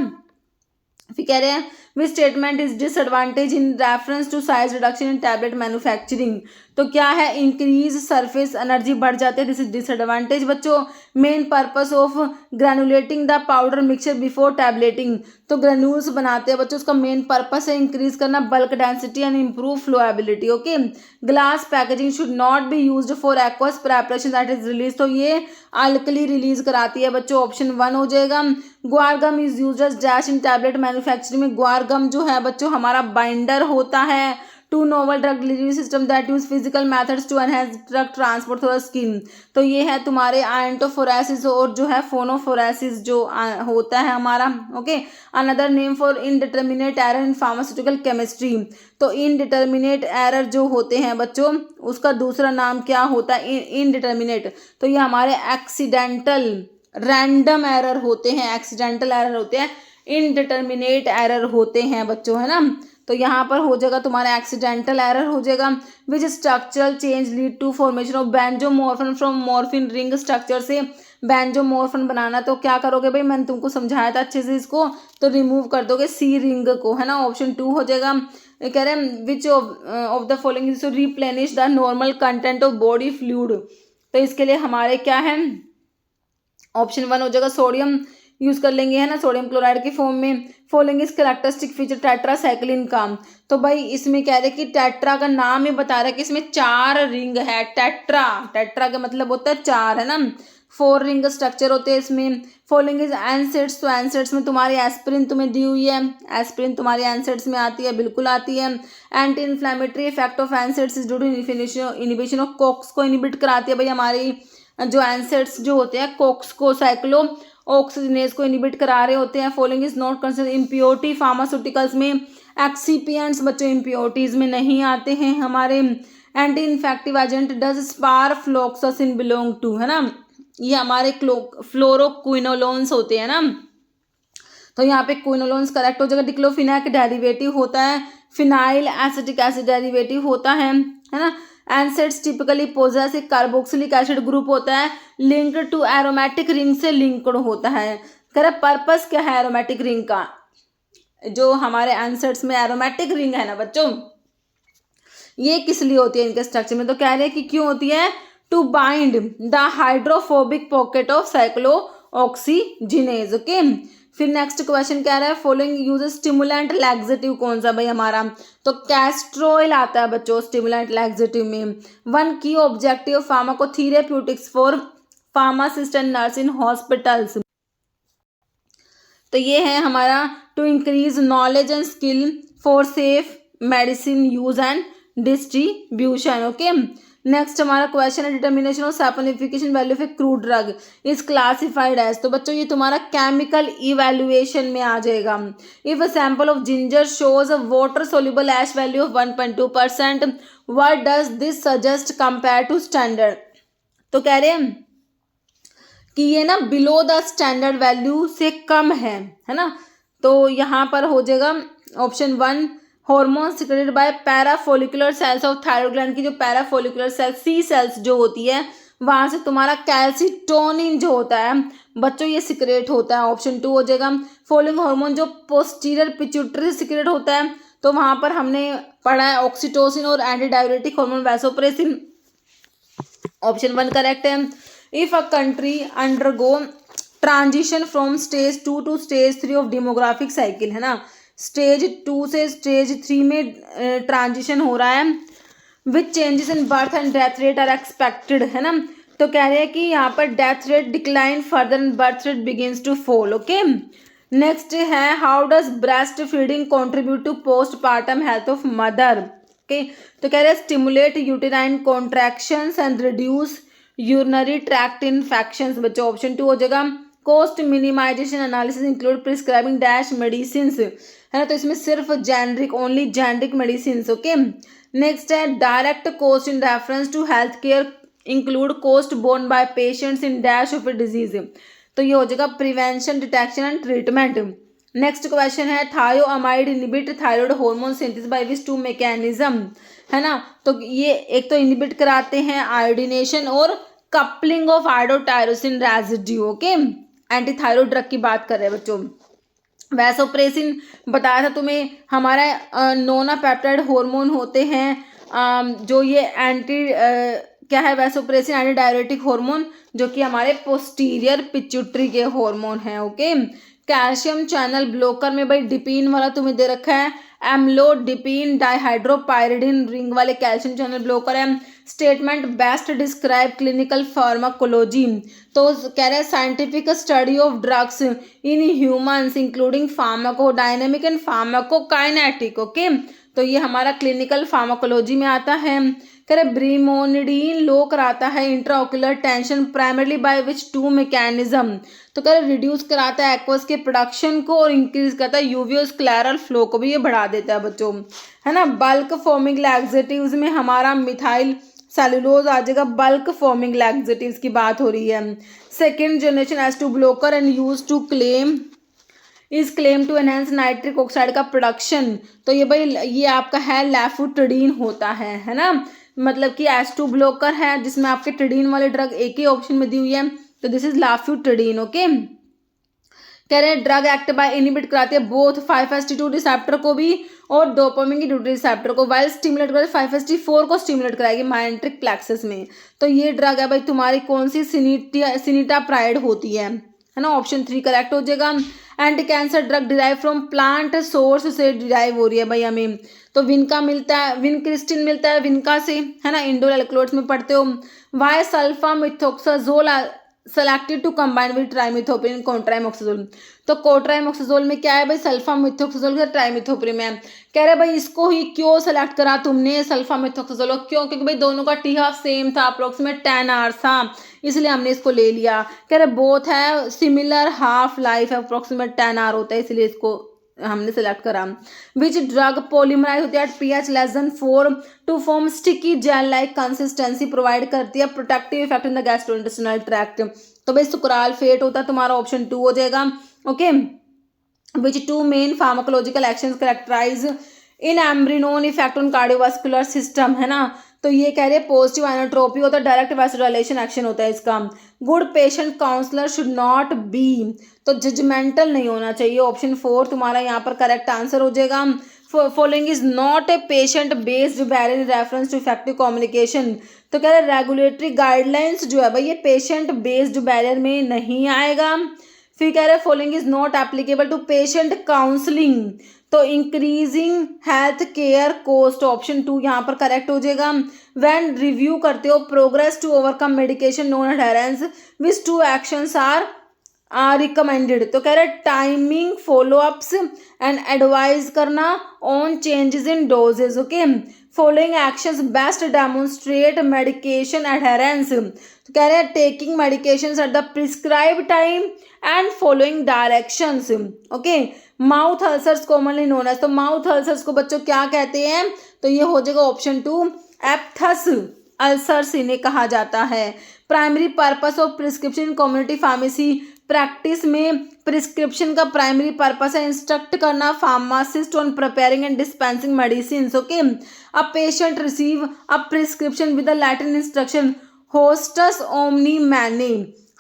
फिर कह रहे हैं which statement is disadvantage in reference to size reduction in tablet manufacturing, तो क्या है इंक्रीज सरफेस एनर्जी बढ़ जाते हैं, दिस इज डिसएडवांटेज बच्चों। Main purpose of granulating the powder mixture before tabletting, तो ग्रेन्यूल्स बनाते हैं बच्चों, उसका मेन पर्पस है इंक्रीज करना bulk density and improve flowability. Okay, glass packaging should not be used for aqueous preparation that is release, तो ये alkali release कराती है बच्चों, ऑप्शन 1 हो जाएगा। Guar gum is used as dash in tablet manufacturing में, guar गम जो है बच्चों हमारा बाइंडर होता है two novel drug delivery system that use physical methods to enhance drug transport through skin, तो ये है तुम्हारे आयंटोफोरेसिस और जो है फोनोफोरेसिस जो होता है हमारा। Okay, another name for indeterminate error in pharmaceutical chemistry, तो इनडिटर्मिनेट एरर जो होते हैं बच्चों उसका दूसरा नाम क्या होता है, इनडिटर्मिनेट, तो ये हमारे एक्सीडेंटल रैंडम एरर होते हैं, एक्सीडेंटल एरर होते हैं, इनडिटर्मिनेट एरर होते हैं बच्चों, है ना। तो यहाँ पर हो जाएगा तुम्हारा एक्सीडेंटल एरर हो जाएगा। Which structural change lead to formation of benzomorphan from morphine ring structure से बेंजोमॉर्फिन बनाना, तो क्या करोगे भाई, मैंने तुमको समझाया था अच्छे से इसको, तो रिमूव कर दोगे सी रिंग को, है ना, ऑप्शन 2 हो जाएगा। कह रहे हैं which of the following is to replenish the normal content of body fluid, तो इसके लिए हमारे क्या है, ऑप्शन 1 हो जाएगा सोडियम यूज कर लेंगे, है ना, सोडियम क्लोराइड के फॉर्म में। Following is characteristic feature tetracycline का, तो भाई इसमें कह रहे कि टेट्रा का नाम ही बता रहा है कि इसमें 4 रिंग है, टेट्रा, टेट्रा का मतलब होता है 4, है ना, 4 रिंग स्ट्रक्चर होते हैं इसमें। फॉलोइंग इज एनसेट्स, तो एनसेट्स में तुम्हारी एस्पिरिन तुम्हें दी हुई है, एस्पिरिन तुम्हारी एनसेट्स में आती है, बिल्कुल आती है। Anti inflammatory effect of NSAIDs is due to inhibition of COX, को इनिबिट कराती है भाई हमारी जो एनसेट्स जो होते हैं, कोक्स को साइक्लो ऑक्सीजनेज को इनिबिट करा रहे होते हैं। Following is not considered impurity pharmaceuticals में एक्सीपियंट्स बच्चों इम्प्योरिटीज़ में नहीं आते हैं हमारे। Anti infective agent does sparfloxacin belong to, है ना, ये हमारे फ्लोरोक्विनोलोन्स होते हैं ना, तो यहाँ पे क्विनोलोन्स करेक्ट हो जाएगा। डिक्लोफिनेक डेरिवेटिव होता है, फिनाइल एसिटिक एसिड डेरिवेटिव होता है ना। एनसेड्स टिपिकली पोजेस एक कार्बोक्सिलिक एसिड ग्रुप होता है, लिंक्ड टू एरोमेटिक रिंग से लिंक्ड होता है। कह रहा पर्पस क्या है एरोमेटिक रिंग का, जो हमारे एनसेड्स में एरोमेटिक रिंग है ना बच्चों, ये किस लिए होती है इनके स्ट्रक्चर में, तो कह रहे हैं कि क्यों होती है, to bind the hydrophobic pocket of cyclooxygenase. Okay, फिर नेक्स्ट क्वेश्चन क्या रहा है, फॉलोइंग यूज स्टिमुलेंट लैक्सेटिव कौन सा भाई हमारा, तो कैस्ट्रोइल आता है बच्चों स्टिमुलेंट लैक्सेटिव में। One key objective pharmacotherapeutics for pharmacist and nurse in hospitals, तो ये है हमारा to increase knowledge and skill for safe medicine use and distribution. Okay, next हमारा क्वेश्चन है determination of saponification value of a crude drug is classified as, तो बच्चों ये तुम्हारा केमिकल इवैल्यूएशन में आ जाएगा। If a sample of ginger shows a water soluble ash value of 1.2%, what does this suggest compare to standard, तो कह रहे हैं कि ये ना बिलो द स्टैंडर्ड वैल्यू से कम है ना, तो यहाँ पर हो जाएगा option 1 hormone secreted by parafollicular cells of thyroid gland की जो पैराफोलिकुलर सेल्स सी सेल्स जो होती है वहाँ से तुम्हारा कैल्सिटोनिन जो होता है बच्चों ये सिक्रेट होता है। ऑप्शन 2 हो जाएगा फॉलोइंग हार्मोन जो पोस्टीरियर पिट्यूटरी से सिक्रेट होता है, तो वहाँ पर हमने पढ़ा है ऑक्सीटोसिन और anti diuretic hormone vasopressin, option 1 correct है। If a country undergo transition from stage 2 to stage 3 of demographic cycle, है ना, स्टेज 2 से स्टेज 3 में ट्रांजिशन हो रहा है, which changes in birth and death rate are expected, है ना, तो कह रहे हैं कि यहाँ पर death rate decline further and birth rate begins to fall. Okay, next है how does breast feeding contribute to postpartum health of mother. Okay, तो कह रहे हैं stimulate uterine contractions and reduce urinary tract infections, बच्चों option 2 हो जाएगा। Cost minimisation analysis include prescribing dash medicine, है ना, तो इसमें सिर्फ generic only generic medicine. Okay, next है direct cost in reference to health care include cost borne by patients in dash of a disease, तो ये हो जाएगा prevention detection and treatment. Next question है thioamide inhibit thyroid hormone synthesis by which two mechanism, है ना, तो ये एक तो इनहिबिट कराते हैं आयोडीनेशन और coupling of iodotyrosine residue. Okay, anti thyroid drug की बात कर रहे हैं बच्चों। वैसोप्रेसिन बताया था तुम्हें हमारा नोना पेप्टाइड हार्मोन होते हैं जो ये एंटी क्या है वैसोप्रेसिन एंटी डाययूरेटिक हार्मोन जो कि हमारे पोस्टीरियर पिट्यूटरी के हार्मोन हैं। ओके, कैल्शियम चैनल ब्लॉकर में भाई डिपीन वाला तुम्हें दे रखा है, एम्लोडिपीन डाइहाइड्रोपायरिडिन रिंग वाले कैल्शियम चैनल ब्लॉकर है। Statement best describe clinical pharmacology, तो कह रहे हैं scientific study of drugs in humans including pharmacodynamic and pharmacokinetic. Okay, तो ये हमारा क्लिनिकल फार्माकोलॉजी में आता है। कह रहे ब्रीमोनिडीन लो कराता है intraocular tension primarily bye which two mechanism, तो कह रहे रिड्यूस कराता है एक्वस के प्रोडक्शन को और इंक्रीज करता है यूवियोस्क्लेरल फ्लो को भी ये बढ़ा देता है बच्चों, है ना। बल्क फॉर्मिंग लैक्सेटिव्स में हमारा मिथाइल सेलुलोज आ जाएगा, बल्क फॉर्मिंग लैक्सेटिव्स की बात हो रही है। सेकेंड जनरेशन एस2 blocker and use to claim is claim to enhance nitric oxide का प्रोडक्शन, तो ये भाई ये आपका है लैफुटिडीन होता है ना, मतलब कि एस2 ब्लॉकर है जिसमें आपके टिडीन वाले ड्रग एक ही ऑप्शन में दी हुई है, तो दिस इज लैफुटिडीन। ओके, कह रहे हैं ड्रग एक्ट बाय इनहिबिट कराती है बोथ 5-HT2 रिसेप्टर को भी और डोपामिन की ड्यूटी रिसेप्टर को, वाइल स्टिमुलेट कराती है 5-HT4 को स्टिमुलेट कराएगी माइंट्रिक प्लेक्सस में, तो ये ड्रग है भाई तुम्हारी कौन सी सिनिटाप्राइड होती है ना, ऑप्शन 3 करेक्ट हो जाएगा। Anti cancer drug derive from plant source से डिराइव हो रही है भाई हमें, तो विनका मिलता है, विनक्रिस्टिन मिलता है विनका से, है ना, इंडोल एल्कलॉइड्स में पढ़ते हो। Why sulfamethoxazole selected to combine with trimethoprim cotrimoxazole, तो कोट्राइमोक्साजोल में क्या है भाई सल्फा मिथोक्साजोल का ट्राइमिथोप्रिन है। कह रहे भाई इसको ही क्यों सेलेक्ट करा तुमने सल्फा मिथोक्साजोल, क्यों, क्योंकि भाई दोनों का टी हाफ सेम था, अप्रोक्सीमेट 10 आवर्स था, इसलिए हमने इसको ले लिया। कह रहे बोथ है सिमिलर हाफ लाइफ है, अप्रोक्सीमेट 10 आवर होता है, इसलिए इसको हमने सेलेक्ट करा। विच ड्रग पॉलीमराइज होती है at pH <4 to form sticky gel like consistency, provide करती है protective effect in the gastrointestinal tract. तो भाई सुक्रालफेट होता है तुम्हारा ऑप्शन 2 हो जाएगा। Okay, which two main pharmacological actions characterise in amrinone effect on cardiovascular system, है ना। तो ये कह रहे हैं पॉजिटिव आइनोट्रोपी होता है, डायरेक्ट वैसोडाइलेशन एक्शन होता है इसका। Good patient counsellor should not be, तो जजमेंटल नहीं होना चाहिए, ऑप्शन 4 तुम्हारा यहाँ पर करेक्ट आंसर हो जाएगा। Following is not a patient based barrier in reference to effective communication, तो कह रहे रेगुलेटरी गाइडलाइंस जो है भाई ये पेशेंट बेस्ड बैरियर में नहीं आएगा। फिर कह रहे following is not applicable to patient counselling, तो increasing health care cost, option 2 यहाँ पर करेक्ट हो जाएगा। व्हेन रिव्यू करते हो progress to overcome medication non adherence which 2 actions are recommended, तो कह रहे टाइमिंग फॉलोअप्स एंड एडवाइज करना on changes in dosages. Okay, following actions best demonstrate medication adherence, तो कह रहे हैं taking medications at the prescribe time and following directions. Okay, mouth ulcers commonly known as, तो mouth ulcers को बच्चों क्या कहते हैं, तो ये हो जाएगा ऑप्शन 2 एप्थस अल्सर्स इन्हें कहा जाता है। Primary purpose of prescription in community pharmacy practice में प्रिस्क्रिप्शन का प्राइमरी पर्पस है इंस्ट्रक्ट करना pharmacist on preparing and dispensing medicine. Okay, a patient receive a prescription with the Latin instruction haustus omni mane,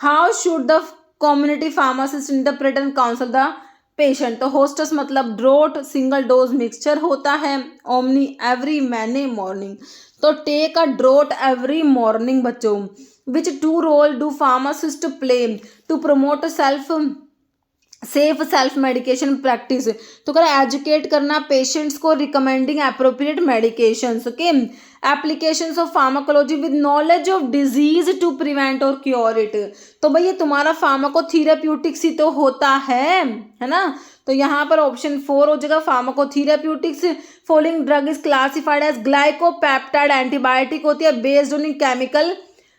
how should the community pharmacist interpret and counsel the patient, तो haustus मतलब draught single dose mixture होता है, omni every mane morning, तो take a draught every morning बच्चों। विच 2 role do pharmacist play to promote safe self medication practice, तो कर educate करना patients को recommending appropriate medications. Okay, applications of pharmacology with knowledge of disease to prevent और cure it, तो भाई ये तुम्हारा फार्माकोथेरेप्यूटिक्स ही तो होता है ना। तो यहाँ पर ऑप्शन 4 हो जाएगा pharmacotherapeutics. Following drug is classified as glycopeptide antibiotic होती है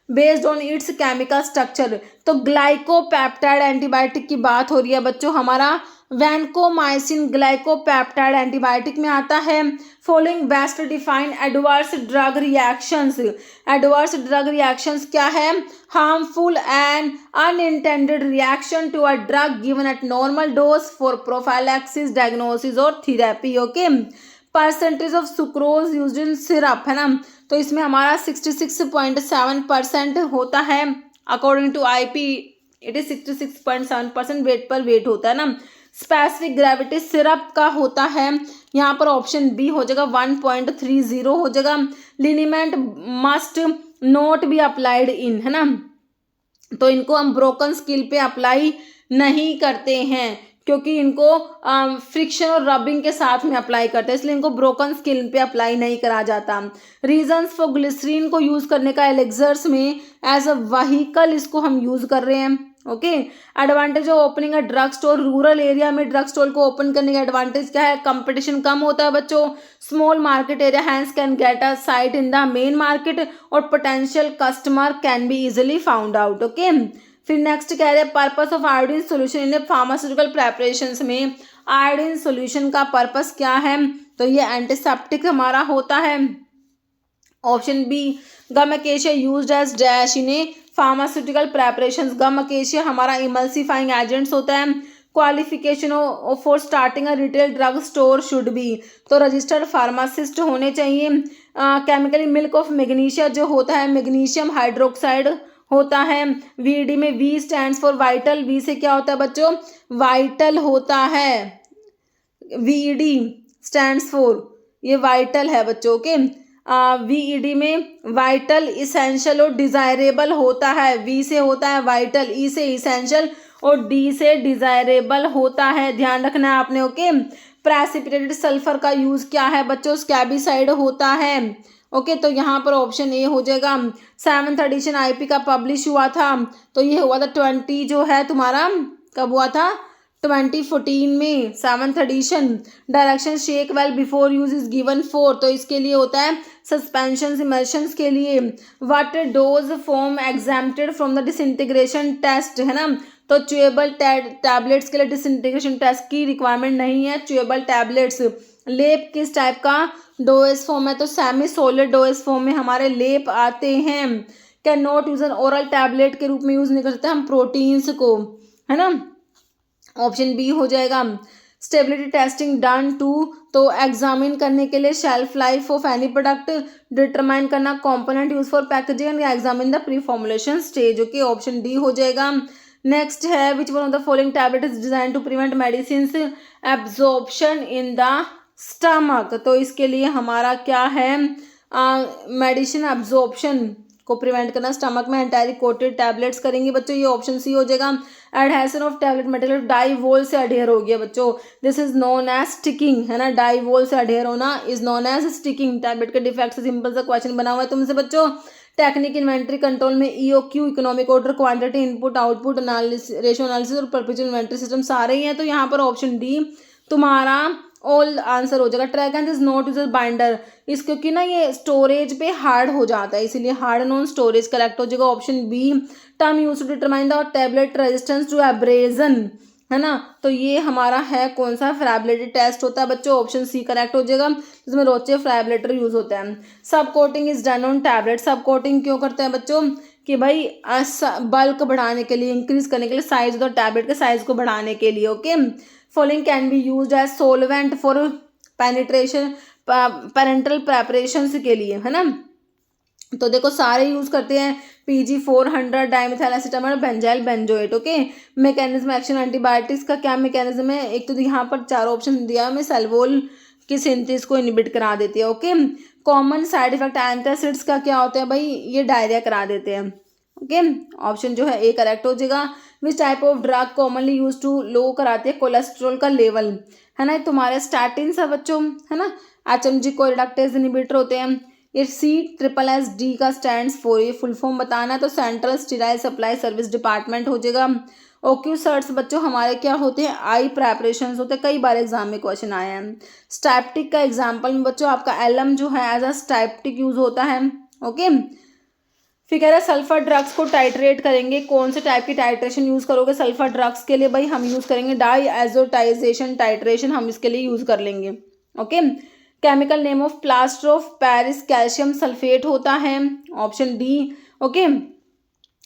based on its chemical structure, तो ग्लाइकोपेप्टाइड एंटीबायोटिक की बात हो रही है बच्चों, हमारा वैनकोमाइसिन ग्लाइकोपेप्टाइड एंटीबायोटिक में आता है। Following best define adverse drug reactions, adverse drug reactions क्या है, harmful and unintended reaction to a drug given at normal dose for prophylaxis diagnosis और therapy. Okay, percentage of sucrose used in syrup, है ना, तो इसमें हमारा 66.7% होता है, according to IP it is 66.7% weight per weight होता है ना। स्पेसिफिक ग्रेविटी सिरप का होता है, यहाँ पर ऑप्शन बी हो जाएगा 1.30 हो जाएगा। Liniment must not be applied in, है ना, तो इनको हम ब्रोकन स्किल पे अप्लाई नहीं करते हैं क्योंकि इनको फ्रिक्शन और रबिंग के साथ में अप्लाई करते हैं, इसलिए इनको ब्रोकन स्किन पे अप्लाई नहीं करा जाता। रीजंस फॉर ग्लिसरीन को यूज़ करने का एलेक्सर्स में एज अ व्हीकल इसको हम यूज़ कर रहे हैं। Okay, advantage of opening a drug store, rural area में ड्रग स्टोर को ओपन करने का एडवांटेज क्या है, कंपटीशन कम होता है बच्चों, small market area hence can get a site in the main market और potential customer can be easily found out. Okay, फिर नेक्स्ट कह रहे हैं purpose of iodine solution in pharmaceutical preparations में आयोडीन सोल्यूशन का पर्पस क्या है, तो ये एंटीसेप्टिक हमारा होता है। Option B gum acacia used as dash in pharmaceutical preparations, gum acacia हमारा इमल्सिफाइंग एजेंट्स होता है। Qualification for starting a retail drug store should be, तो रजिस्टर्ड फार्मासिस्ट होने चाहिए। केमिकली मिल्क ऑफ मैग्नीशिया जो होता है मैग्नीशियम हाइड्रोक्साइड होता है। वीडी में V stands for vital, V से क्या होता है बच्चों, वाइटल होता है, वीडी स्टैंड्स फॉर, ये वाइटल है बच्चों के। वीईडी में वाइटल इसेंशियल और डिजायरेबल होता है, वी से होता है वाइटल, ई से इसेंशियल और डी से डिजायरेबल होता है, ध्यान रखना है आपने। ओके, प्रेसिपिटेटेड सल्फर का यूज क्या है बच्चों, स्कैबिसाइड होता है। ओके, तो यहाँ पर ऑप्शन ए हो जाएगा। 7th एडिशन आईपी का पब्लिश हुआ था, तो ये हुआ था 20 जो है तुम्हारा, कब हुआ था, 2014 में 7th edition. Direction shake well before use is given for, तो इसके लिए होता है सस्पेंशन इमल्शंस के लिए। What dose form exempted from the disintegration test, है ना, तो च्यूएबल टैबलेट्स के लिए डिसइंटीग्रेशन टेस्ट की रिक्वायरमेंट नहीं है। च्यूएबल टैबलेट्स लेप किस टाइप का डोएज फॉर्म है, तो सेमी सॉलिड डोएज फॉर्म में हमारे लेप आते हैं। Can not use N oral tablet के रूप में यूज नहीं कर सकते हम प्रोटीन्स को, है ना, ऑप्शन बी हो जाएगा। स्टेबिलिटी टेस्टिंग डन टू, तो एग्जामिन करने के लिए shelf life of any product, determine करना component use for packaging, examine the preformulation stage. Okay, option D हो जाएगा। नेक्स्ट है which one of the following tablet is design to prevent medicine absorption in the stomach, तो इसके लिए हमारा क्या है, मेडिसिन एब्जॉर्प्शन को प्रिवेंट करना स्टमक में एंटायरली कोटेड टैबलेट्स करेंगे बच्चों, ये ऑप्शन सी हो जाएगा। Adhesion of tablet material die wall से अडेयर हो गया बच्चों, this is known as sticking, है ना, डाई वॉल से अडेयर होना is known as sticking. Tablet के डिफेक्ट से सिंपल सा क्वेश्चन बना हुआ है तुमसे बच्चों। टेक्निक इन्वेंट्री कंट्रोल में EOQ, economic order, quantity, input output analysis, ratio analysis और परपेचुअल इन्वेंट्री सिस्टम सारे ही हैं, तो यहाँ पर ऑप्शन डी तुम्हारा ऑल आंसर हो जाएगा। Track and is not user binder, इस क्योंकि ना ये स्टोरेज पे हार्ड हो जाता है, इसीलिए हार्ड नॉन स्टोरेज करेक्ट हो जाएगा option B. Term use to determine the tablet resistance to abrasion, है ना, तो ये हमारा है कौन सा, फ्रैबिलिटी टेस्ट होता है बच्चों, ऑप्शन सी करेक्ट हो जाएगा, जिसमें रोचे फ्रैबिलेटर यूज होता है। सब coating is done on tablet, सब कोटिंग क्यों करते हैं बच्चों, कि भाई बल्क बढ़ाने के लिए, इंक्रीज करने के लिए, साइज तो टैबलेट के साइज को बढ़ाने के लिए। Okay, following can be used as solvent for penetration, parenteral preparations के लिए, है ना, तो देखो सारे यूज करते हैं, PG400 dimethyl acetamide, benzyl benzoate. Okay, mechanism action antibiotics का क्या मैकेनिज्म है, एक तो यहाँ पर चार ऑप्शन दिया है, सेल्वोल की सिंथेसिस को इनहिबिट करा देती है। Okay, common side effect antacids का क्या होता है भाई, ये डायरिया करा देते हैं। ओके, ऑप्शन जो है ए करेक्ट हो जाएगा। Which type of drug commonly use to low कराते हैं कोलेस्ट्रॉल का लेवल, है ना, तुम्हारे स्टैटिन है बच्चों, है ना, HMG को रिडक्टेज इनहिबिटर होते हैं। ये CSSD का स्टैंड्स फॉर, ये फुल फॉर्म बताना है, तो central sterile supply service department हो जाएगा। ओक्यूसर्ट्स बच्चों हमारे क्या होते हैं, आई प्रेपरेशंस होते हैं, कई बार एग्जाम में क्वेश्चन आया है। स्टैप्टिक का एग्जाम्पल में बच्चों आपका एलम जो है एज अ स्टैप्टिक यूज होता है। ओके, फिर कह रहा है सल्फर ड्रग्स को टाइट्रेट करेंगे, कौन से टाइप की टाइट्रेशन यूज करोगे सल्फर ड्रग्स के लिए, भाई हम यूज करेंगे डाईएजोटाइजेशन टाइट्रेशन, हम इसके लिए यूज कर लेंगे। Okay, chemical name of plaster of Paris calcium sulphate होता है, option D. Okay,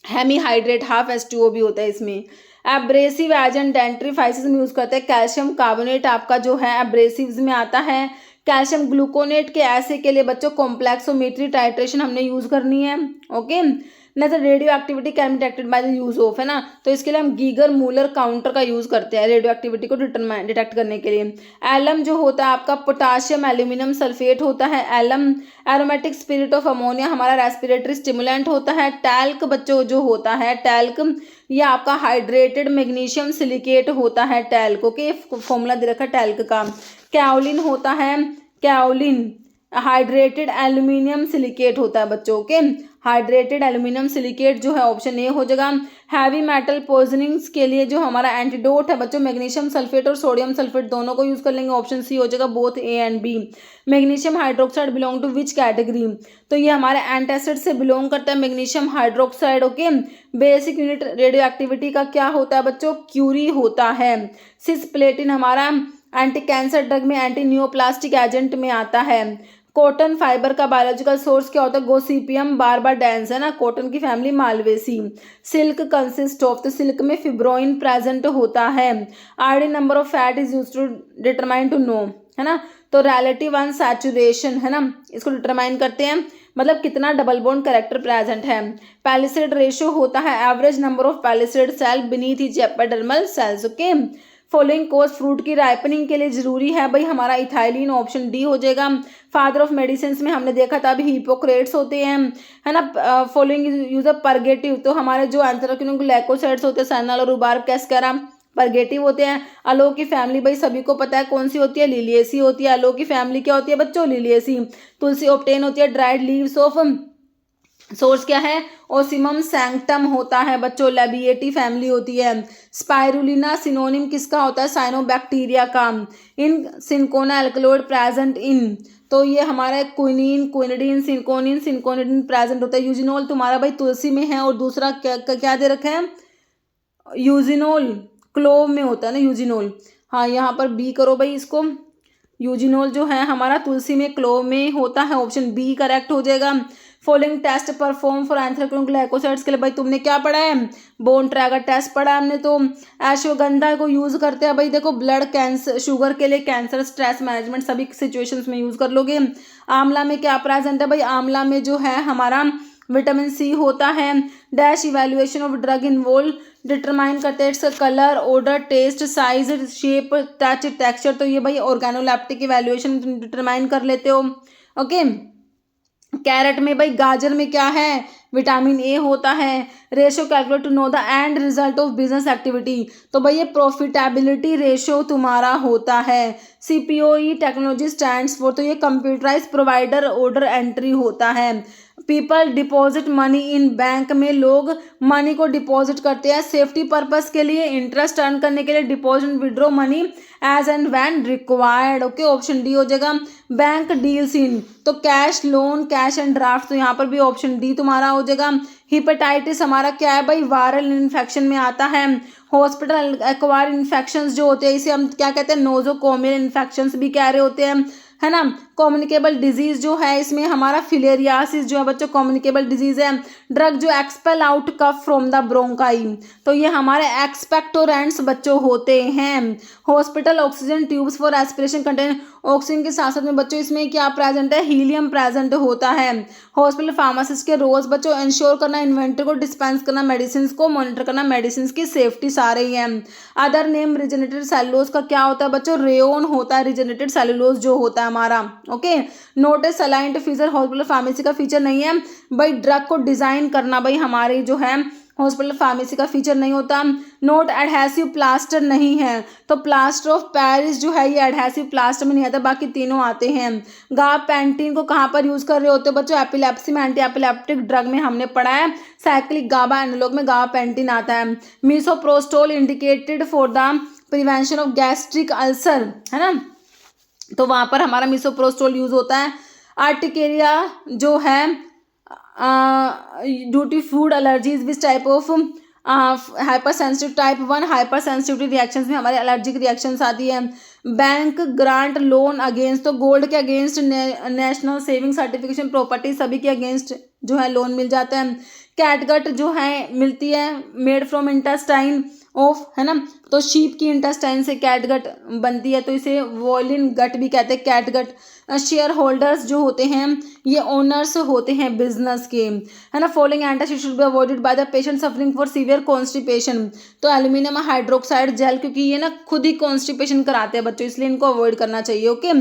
hemihydrate half H2O भी होता है इसमें। एब्रेसिव एजेंट डेंट्रीफाइसिस में यूज करते हैं, कैल्शियम कार्बोनेट आपका जो है एब्रेसिव्स में आता है। कैल्शियम ग्लूकोनेट के ऐसे के लिए बच्चों कॉम्प्लेक्सोमेट्री टाइट्रेशन हमने यूज करनी है। ओके, ना तो radio activity can be detected by the use of, है ना, तो इसके लिए हम गीगर मूलर काउंटर का यूज करते हैं रेडियो एक्टिविटी को डिटेक्ट करने के लिए। एलम जो होता है आपका पोटाशियम एल्यूमिनियम सल्फेट होता है alum. Aromatic spirit of ammonia हमारा रेस्पिरेटरी स्टिमुलेंट होता है। टैल्क बच्चों जो होता है टैल्क, ये आपका हाइड्रेटेड मैग्नीशियम सिलिकेट होता है टैल्क। ओके, फॉर्मूला दे रखा है टैल्क का। कैओलिन होता है, कैओलिन हाइड्रेटेड एल्यूमिनियम सिलिकेट होता है बच्चों। ओके, हाइड्रेटेड एल्यूमिनियम सिलिकेट जो है ऑप्शन ए हो जाएगा। हैवी मेटल पॉइजनिंग्स के लिए जो हमारा एंटीडोट है बच्चों मैग्नीशियम सल्फेट और सोडियम सल्फेट दोनों को यूज कर लेंगे, ऑप्शन सी हो जाएगा both A and B. Magnesium hydroxide belong to which category, तो ये हमारे एंटासिड से बिलोंग करता है magnesium hydroxide. Okay, basic unit radioactivity का क्या होता है बच्चों, क्यूरी होता है। सिस्प्लेटिन हमारा एंटी कैंसर ड्रग में एंटी न्यूप्लास्टिक एजेंट में आता है। कॉटन फाइबर का बायोलॉजिकल सोर्स क्या होता है, गोसिपियम बार्बाडेंस, है ना, कॉटन की family Malvaceae. Silk consist of, तो सिल्क में फिब्रोइन प्रेजेंट होता है। Iodine number of fat is used to determine to know, है ना, तो रिलेटिव अनसैचुरेशन, है ना, इसको डिटरमाइन करते हैं, मतलब कितना डबल बॉन्ड कैरेक्टर प्रेजेंट है। पैलिसेड रेशियो होता है average number of palisade cell beneath each epidermal cells. Okay, following course fruit की राइपनिंग के लिए जरूरी है भाई हमारा इथाइलिन, ऑप्शन डी हो जाएगा। फादर ऑफ मेडिसिन में हमने देखा था अभी हिपोक्रेट्स होते हैं, है ना। फॉलोइंग यूज ऑफ परगेटिव, तो हमारे जो एंथ्राक्विनोग्लाइकोसाइड्स होते हैं सैनल और रुबार्ब कैस्केरा परगेटिव होते हैं। अलो की फैमिली भाई सभी को पता है कौन सी होती है, लिलिएसी होती है। अलो की फैमिली क्या होती है बच्चों, लिलिएसी। तुलसी ऑब्टेन होती है ड्राइड लीव्स ऑफ, सोर्स क्या है, ओसिमम सैंक्टम होता है बच्चों। लेबिएटी फैमिली होती है। स्पाइरुलिना सिनोनिम किसका होता है, साइनोबैक्टीरिया का। इन सिंकोना एल्कलॉइड प्रेजेंट इन, तो ये हमारा क्विनीन क्विनिडीन सिंकोनिन प्रेजेंट होता है। यूजिनोल तुम्हारा भाई तुलसी में है, और दूसरा क्या क्या दे रखा है, यूजिनोल क्लोव में होता है ना, यूजिनोल। हाँ, यहाँ पर बी करो भाई इसको। यूजिनोल जो है हमारा तुलसी में, क्लोव में होता है। ऑप्शन बी करेक्ट हो जाएगा। फॉलोइंग टेस्ट परफॉर्म फॉर एंथ्राक्योनग्लाइकोसाइड्स के लिए भाई तुमने क्या पढ़ा है? बोन ट्रैगर टेस्ट पढ़ा है हमने। तो अश्वगंधा को यूज करते हैं भाई, देखो ब्लड कैंसर, शुगर के लिए, कैंसर, स्ट्रेस मैनेजमेंट, सभी सिचुएशंस में यूज कर लोगे। आंवला में क्या प्रेजेंट है भाई? आंवला में जो है हमारा विटामिन सी होता है। Dash evaluation of drug involve determine करते हैं इसका colour, odour, taste, size, shape, touch, texture. तो ये भाई ऑर्गेनोलेप्टिक इवेल्युएशन डिटरमाइन कर लेते हो। ओके। कैरेट में भाई, गाजर में क्या है? विटामिन ए होता है। Ratio calculate to know the end result of business activity. तो भाई ये प्रॉफिटेबिलिटी रेशो तुम्हारा होता है। सीपीओई टेक्नोलॉजी स्टैंड्स फॉर, तो ये कंप्यूटराइज प्रोवाइडर ऑर्डर एंट्री होता है। People deposit money in bank में लोग मनी को डिपॉजिट करते हैं सेफ्टी पर्पस के लिए, इंटरेस्ट अर्न करने के लिए, deposit withdraw money as and when required. Okay, option D हो जाएगा। बैंक डील्स इन, तो cash, loan, cash and draft, तो यहाँ पर भी ऑप्शन डी तुम्हारा हो जाएगा। हिपेटाइटिस हमारा क्या है भाई? वायरल इन्फेक्शन में आता है। हॉस्पिटल एक्वायर इन्फेक्शंस जो होते हैं इसे हम क्या कहते हैं? नोजोकोमियल इन्फेक्शंस भी कह रहे होते हैं, है ना। कम्युनिकेबल डिजीज जो है इसमें हमारा फिलेरियासिस जो है बच्चों कम्युनिकेबल डिजीज है। ड्रग जो expel out cough from the bronchi, तो ये हमारे एक्सपेक्टोरेंट्स बच्चों होते हैं। Hospital oxygen tubes for aspiration contain, oxygen के साथ साथ में बच्चों इसमें क्या प्रेजेंट है? हीलियम प्रेजेंट होता है। हॉस्पिटल फार्मासिस्ट के रोज बच्चों इंश्योर करना, इन्वेंटरी को डिस्पेंस करना, मेडिसिन को मॉनिटर करना, मेडिसिन की सेफ्टी, सारे ही हैं। अदर नेम रिजेनरेटेड सेलुलोज का क्या होता है बच्चों? रेयोन होता है रिजेनरेटेड सेलुलोज जो होता है हमारा। ओके, नोट ए सलाइन फीचर हॉस्पिटल फार्मेसी का फीचर नहीं है भाई। ड्रग को डिजाइन करना भाई हमारे जो है हॉस्पिटल फार्मेसी का फीचर नहीं होता। नोट एडहेसिव प्लास्टर नहीं है, तो प्लास्टर ऑफ पेरिस जो है ये एडहेसिव प्लास्टर में नहीं आता, बाकी तीनों आते हैं। गाबापेंटिन को कहाँ पर यूज कर रहे होते हो बच्चों? एपिलेप्सी में, एंटी एपिलेप्टिक ड्रग में हमने पढ़ा है। साइक्लिक गाबा एनालॉग में गाबापेंटिन आता है। Misoprostol indicated for the prevention of gastric ulcer, है ना, तो वहां पर हमारा मिसोप्रोस्टोल यूज होता है। आर्टिकेरिया जो है due to food allergies which type of hypersensitive, type 1 hypersensitivity reactions में हमारे एलर्जिक रिएक्शंस आती है। बैंक ग्रांट लोन अगेंस्ट, तो गोल्ड के against, national saving certification property सभी के अगेंस्ट जो है लोन मिल जाता है। कैटगट जो है मिलती है मेड फ्रॉम इंटेस्टाइन ऑफ, है ना, तो शीप की इंटेस्टाइन से कैटगट बनती है, तो इसे वॉलिन गट भी कहते हैं, कैटगट। शेयर होल्डर्स जो होते हैं ये ओनर्स होते हैं बिजनेस के, है ना। Following antacid should be avoided by the patient suffering for severe constipation, तो एल्यूमिनियम हाइड्रोक्साइड जेल, क्योंकि ये ना खुद ही कॉन्स्टिपेशन कराते हैं बच्चों, इसलिए इनको अवॉइड करना चाहिए। Okay,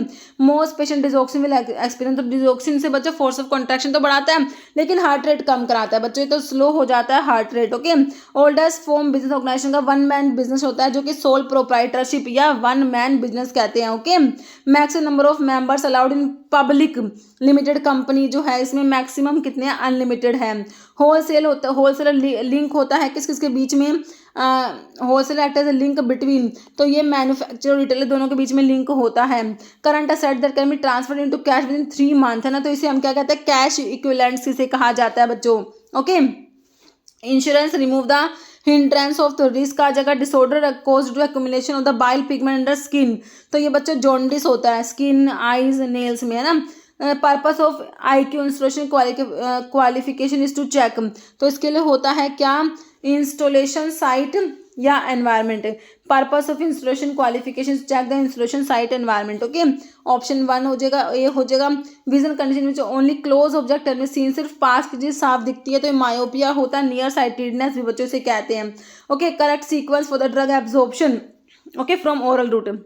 most patient digoxin will experience, तो डिजॉक्सिन से बच्चों फोर्स ऑफ कॉन्ट्रैक्शन तो बढ़ाता है लेकिन हार्ट रेट कम कराता है बच्चों, ये तो स्लो हो जाता है heart rate. Okay, oldest form business organisation का वन मैन बिजनेस होता है जो कि सोल प्रोप्राइटरशिप या वन मैन बिजनेस कहते हैं। Okay, maximum number of members allowed in public limited company जो है इसमें मैक्सिमम कितने? अनलिमिटेड है। होलसेल होता है, होलसेलर लिंक होता है किस किस के बीच में? Wholesale act as a link between, तो ये मैन्युफैक्चर और रिटेलर दोनों के बीच में लिंक होता है। Current asset that can be transferred into cash with in 3 month, है ना, तो इसे हम क्या कहते हैं? कैश इक्विवेलेंट्स इसे कहा जाता है बच्चों। Okay, insurance remove the hindrance of the risk आ जाएगा। Disorder caused to accumulation of the bile pigment under skin, तो ये बच्चों जॉन्डिस होता है स्किन, आईज, नेल्स में, है ना। Purpose of IQ installation qualification is to check, तो इसके लिए होता है क्या? इंस्टॉलेशन साइट या environment. Purpose of installation qualification check the installation site environment. Okay, option 1 हो जाएगा, ए हो जाएगा। Vision condition which only close object में सीन, सिर्फ पास की चीज साफ दिखती है, तो मायोपिया होता है। नियर साइटेडनेस भी बच्चों से कहते हैं। Okay, correct sequence for the drug absorption, okay, from oral route.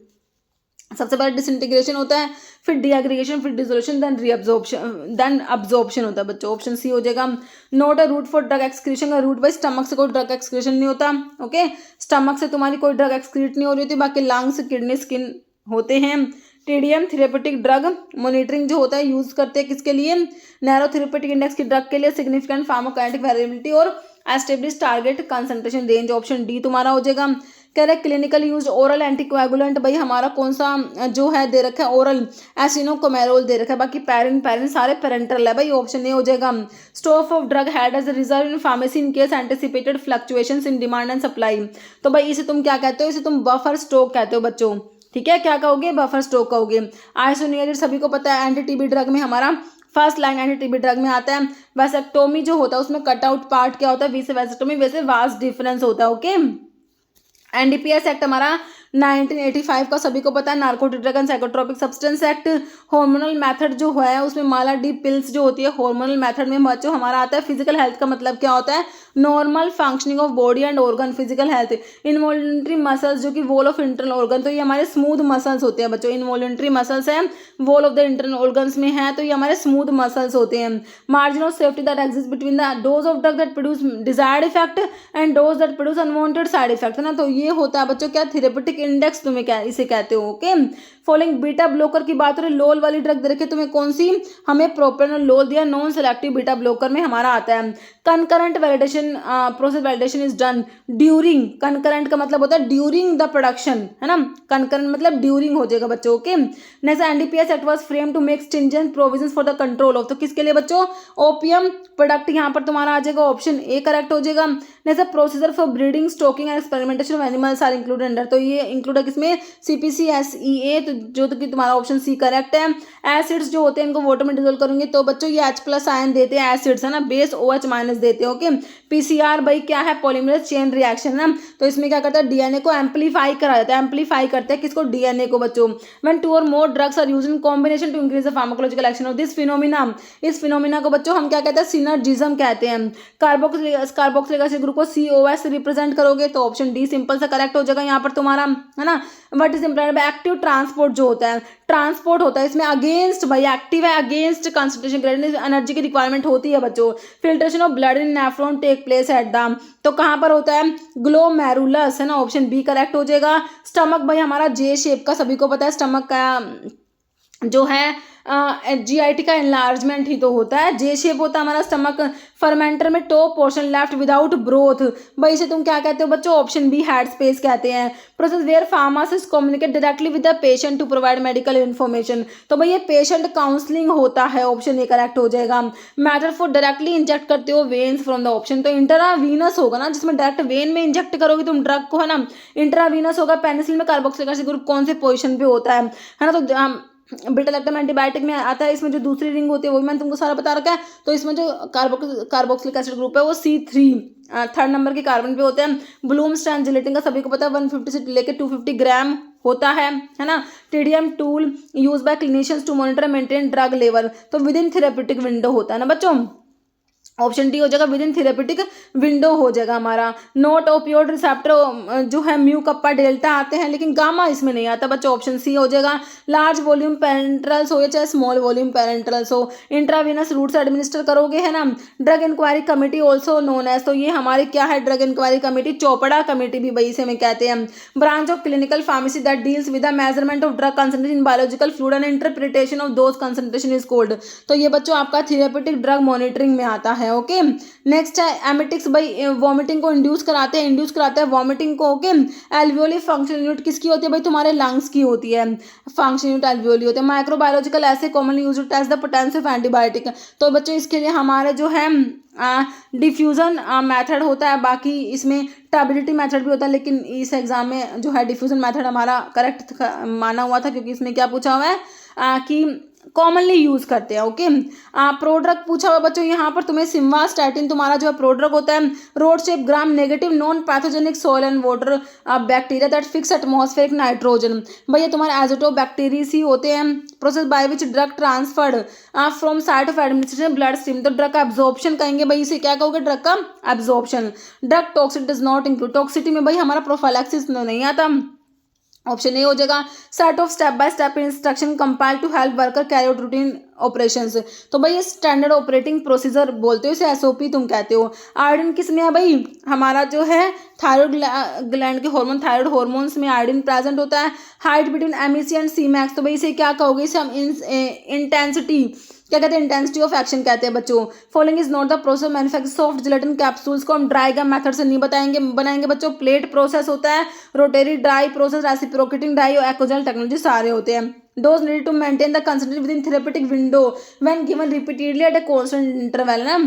सबसे पहले डिसइंटीग्रेशन होता है, फिर डीएग्रीगेशन, फिर dissolution, then reabsorption, then absorption होता है बच्चों। ऑप्शन सी हो जाएगा। Not a route for drug excretion, का रूट बाई स्टमक से कोई ड्रग एक्सक्रीशन नहीं होता। ओके, स्टमक से तुम्हारी कोई ड्रग एक्सक्रीट नहीं हो रही होती, बाकी लंग्स, किडनी, स्किन होते हैं। टीडीएम थेरेपेटिक ड्रग मॉनिटरिंग जो होता है यूज करते हैं किसके लिए? नैरो थेरेपेटिक इंडेक्स की ड्रग के लिए, सिग्निफिकेंट फार्माकोकाइनेटिक वेरिएबिलिटी और establish target concentration range. Option D तुम्हारा हो जाएगा। कह रहे क्लिनिकल यूज ओरल एंटीकोएगुलेंट, भाई हमारा कौन सा जो है दे रखा है, ओरल एसिनोकोमेरोल दे रखा है, बाकी पैरेंट सारे पेरेंटल है भाई, ऑप्शन ए हो जाएगा। Stock of drug had as reserve in pharmacy in case anticipated fluctuations in demand and supply. तो भाई इसे तुम क्या कहते हो, इसे तुम बफर स्टॉक कहते हो बच्चों, ठीक है, क्या कहोगे, बफर स्टॉक कहोगे। आइसोनियरिड सभी को पता है एंटी टीबी ड्रग में हमारा first line anti TB drug में आता है। वैसेक्टोमी जो होता है उसमें कट आउट पार्ट क्या होता है, वी से वैसेक्टोमी, वैसे वास्ट डिफरेंस होता है, ओके। एनडीपीएस एक्ट हमारा 1985 का सभी को पता है, narcotic drug and psychotropic substance act. Hormonal method जो है उसमें माला डी पिल्स जो होती है हार्मोनल मेथड में बच्चों हमारा आता है। फिजिकल हेल्थ का मतलब क्या होता है, normal functioning of body and organ, physical health. Involuntary muscles जो कि वॉल ऑफ इंटरनल ऑर्गन, तो ये हमारे स्मूथ मसल्स होते हैं बच्चों, इनवॉल्यूंटरी मसल्स है wall of the internal organs में है, तो ये हमारे स्मूथ मसल्स होते हैं। Margin of safety that exist between the dose of drug that produce desired effect and dose that produce unwanted side effect, है ना। तो ये होता है बच्चों क्या, थेरेपेटिक इंडेक्स तुम्हें क्या इसे कहते हो, ओके। फॉलोइंग बीटा ब्लॉकर की बात हो रही, लोल वाली ड्रग दे रखी तुम्हें कौन सी, हमें प्रोप्रानोलोल दिया, नॉन सेलेक्टिव बीटा ब्लॉकर में हमारा आता है। Concurrent validation process validation is done during, concurrent का मतलब होता है ड्यूरिंग द प्रोडक्शन, है ना, कंकरेंट मतलब ड्यूरिंग हो जाएगा बच्चों, okay. Next NDPS act was frame to make stringent provisions for the control of, तो किसके लिए बच्चों, ओपियम प्रोडक्ट, यहाँ पर तुम्हारा आ जाएगा ऑप्शन ए करेक्ट हो जाएगा। Next procedure for breeding stocking and experimentation of animals are included under, तो ये इंक्लूड है किसमें, CPCSEA, तो जो तो कि तुम्हारा ऑप्शन सी करेक्ट है। एसिड्स जो होते हैं इनको वाटर में डिजोल्व करेंगे तो बच्चों ये H+ आयन देते हैं, एसिड्स है ना, बेस OH- देते हैं, ओके। PCR भाई क्या है, पॉलीमरेज चेन रिएक्शन है, तो इसमें क्या करता है, डीएनए को एम्पलीफाई करा जाता है, एम्पलीफाई करते हैं किसको, डीएनए को बच्चों। व्हेन 2 और more drugs are used in combination to increase the pharmacological action of this phenomena, इस फिनोमिना को बच्चों हम क्या कहते हैं, सिनर्जिज्म कहते हैं। कार्बोक्सिलिक एसिड ग्रुप को COS रिप्रेजेंट करोगे तो ऑप्शन डी सिंपल सा करेक्ट हो जाएगा यहाँ पर तुम्हारा, है ना। What is implied by active transport, जो होता है ट्रांसपोर्ट होता है इसमें अगेंस्ट, भाई एक्टिव है, अगेंस्ट कंसंट्रेशन ग्रेडियंट एनर्जी की रिक्वायरमेंट होती है बच्चों। Filtration of blood in nephron take place at the, तो कहाँ पर होता है, ग्लोमेरुलस, है ना, ऑप्शन बी करेक्ट हो जाएगा। स्टमक भाई हमारा जे शेप का सभी को पता है, स्टमक का जो है GIT का एनलार्जमेंट ही तो होता है, जे शेप होता है हमारा स्टमक। फर्मेंटर में top portion left without broth, भाई इसे तुम क्या कहते हो बच्चों, ऑप्शन बी हेड स्पेस कहते हैं। Process where pharmacist communicate directly with the patient to provide medical information, तो भाई ये पेशेंट काउंसलिंग होता है, ऑप्शन ए करेक्ट हो जाएगा। मैटर फॉर डायरेक्टली इंजेक्ट करते हो वेन्स फ्रॉम द ऑप्शन, तो इंट्रावीनस होगा ना, जिसमें डायरेक्ट वेन में इंजेक्ट करोगे तुम ड्रग को, है ना, इंट्रावीनस होगा। पेनिसिलिन में कार्बोक्सिलिक एसिड ग्रुप कौन से पोजीशन पे होता है ना, तो बीटा लैक्टम एंटीबायोटिक में आता है, इसमें जो दूसरी रिंग होती है वो भी मैंने तुमको सारा बता रखा है, तो इसमें जो कार्बोक्सिलिक एसिड ग्रुप है वो C3 थर्ड नंबर के कार्बन पे होते हैं। ब्लूम स्ट्रैंड जिलेटिन का सभी को पता है 150 से लेकर 250 ग्राम होता है ना। TDM tool use by clinicians to monitor maintain drug level, तो विद इन थेरेपेटिक विंडो होता है ना बच्चों, ऑप्शन डी हो जाएगा, विद इन थेरेपेटिक विंडो हो जाएगा हमारा। नोट ओपियोड रिसेप्टर जो है म्यू कप्पा डेल्टा आते हैं, लेकिन गामा इसमें नहीं आता बच्चों, ऑप्शन सी हो जाएगा। लार्ज वॉल्यूम पेरेंट्रल्स हो या चाहे स्मॉल वॉल्यूम पेरेंट्रल्स हो, इंट्रावीनस रूट से एडमिनिस्टर करोगे, है ना। Drug inquiry committee also known as, तो ये हमारी क्या है, drug inquiry committee, Chopra committee भी वही से हमें कहते हैं। Branch of clinical pharmacy that deals with the measurement of drug concentration in biological fluid and interpretation of those concentration is called, तो ये बच्चों आपका थेरेपेटिक ड्रग मॉनिटरिंग में आता है, ओके। नेक्स्ट है एमेटिक्स, भाई वॉमिटिंग को इंड्यूस कराते हैं वॉमिटिंग को, ओके। एल्वियोली फंक्शन यूनिट किसकी होती है भाई, तुम्हारे लंग्स की होती है, फंक्शन यूनिट एल्वियोली होते हैं। Microbiological assay commonly used to test the potential of antibiotic, तो बच्चों इसके लिए हमारे जो है डिफ्यूजन मेथड होता है, बाकी इसमें स्टेबिलिटी मेथड भी होता है, लेकिन इस एग्जाम में जो है डिफ्यूजन मेथड हमारा करेक्ट माना हुआ था, क्योंकि इसमें क्या पूछा हुआ है कि कॉमनली यूज करते हैं, ओके। प्रोड्रग पूछा हुआ बच्चों, यहाँ पर तुम्हें सिम्वास्टैटिन तुम्हारा जो है प्रोड्रग होता है। Rod shape gram negative non pathogenic soil and water bacteria that fix atmospheric nitrogen, भैया तुम्हारे एजोटो बैक्टीरियस ही होते हैं। Process by which drug transferred from site of administration blood stream, तो ड्रग का एब्जॉर्प्शन कहेंगे भाई, इसे क्या कहोगे, ड्रग का absorption. Drug toxicity does not include, toxicity में भाई हमारा प्रोफाइलैक्सिस नहीं आता, ऑप्शन ए हो जाएगा। Set of step by step instruction compile to help worker carry out routine operations, तो भाई ये स्टैंडर्ड ऑपरेटिंग प्रोसीजर बोलते हो, इसे SOP तुम कहते हो। आयोडीन किस में है भाई, हमारा जो है थायराइड ग्लैंड के हार्मोन थायराइड हार्मोन्स में आयोडीन प्रेजेंट होता है। Height between MEC and Cmax, तो भाई इसे क्या कहोगे, इसे हम इंटेंसिटी क्या कहते हैं, इंटेंसिटी ऑफ एक्शन कहते हैं बच्चों। Following is not the process manufacture soft gelatin capsules को हम ड्राई गम मेथड से नहीं बनाएंगे बच्चों। प्लेट प्रोसेस होता है, rotary dry process, reciprocating dry और एक्वाजल टेक्नोलॉजी सारे होते हैं। Dose needed to maintain the concentration within therapeutic window when given repeatedly at a constant interval ना।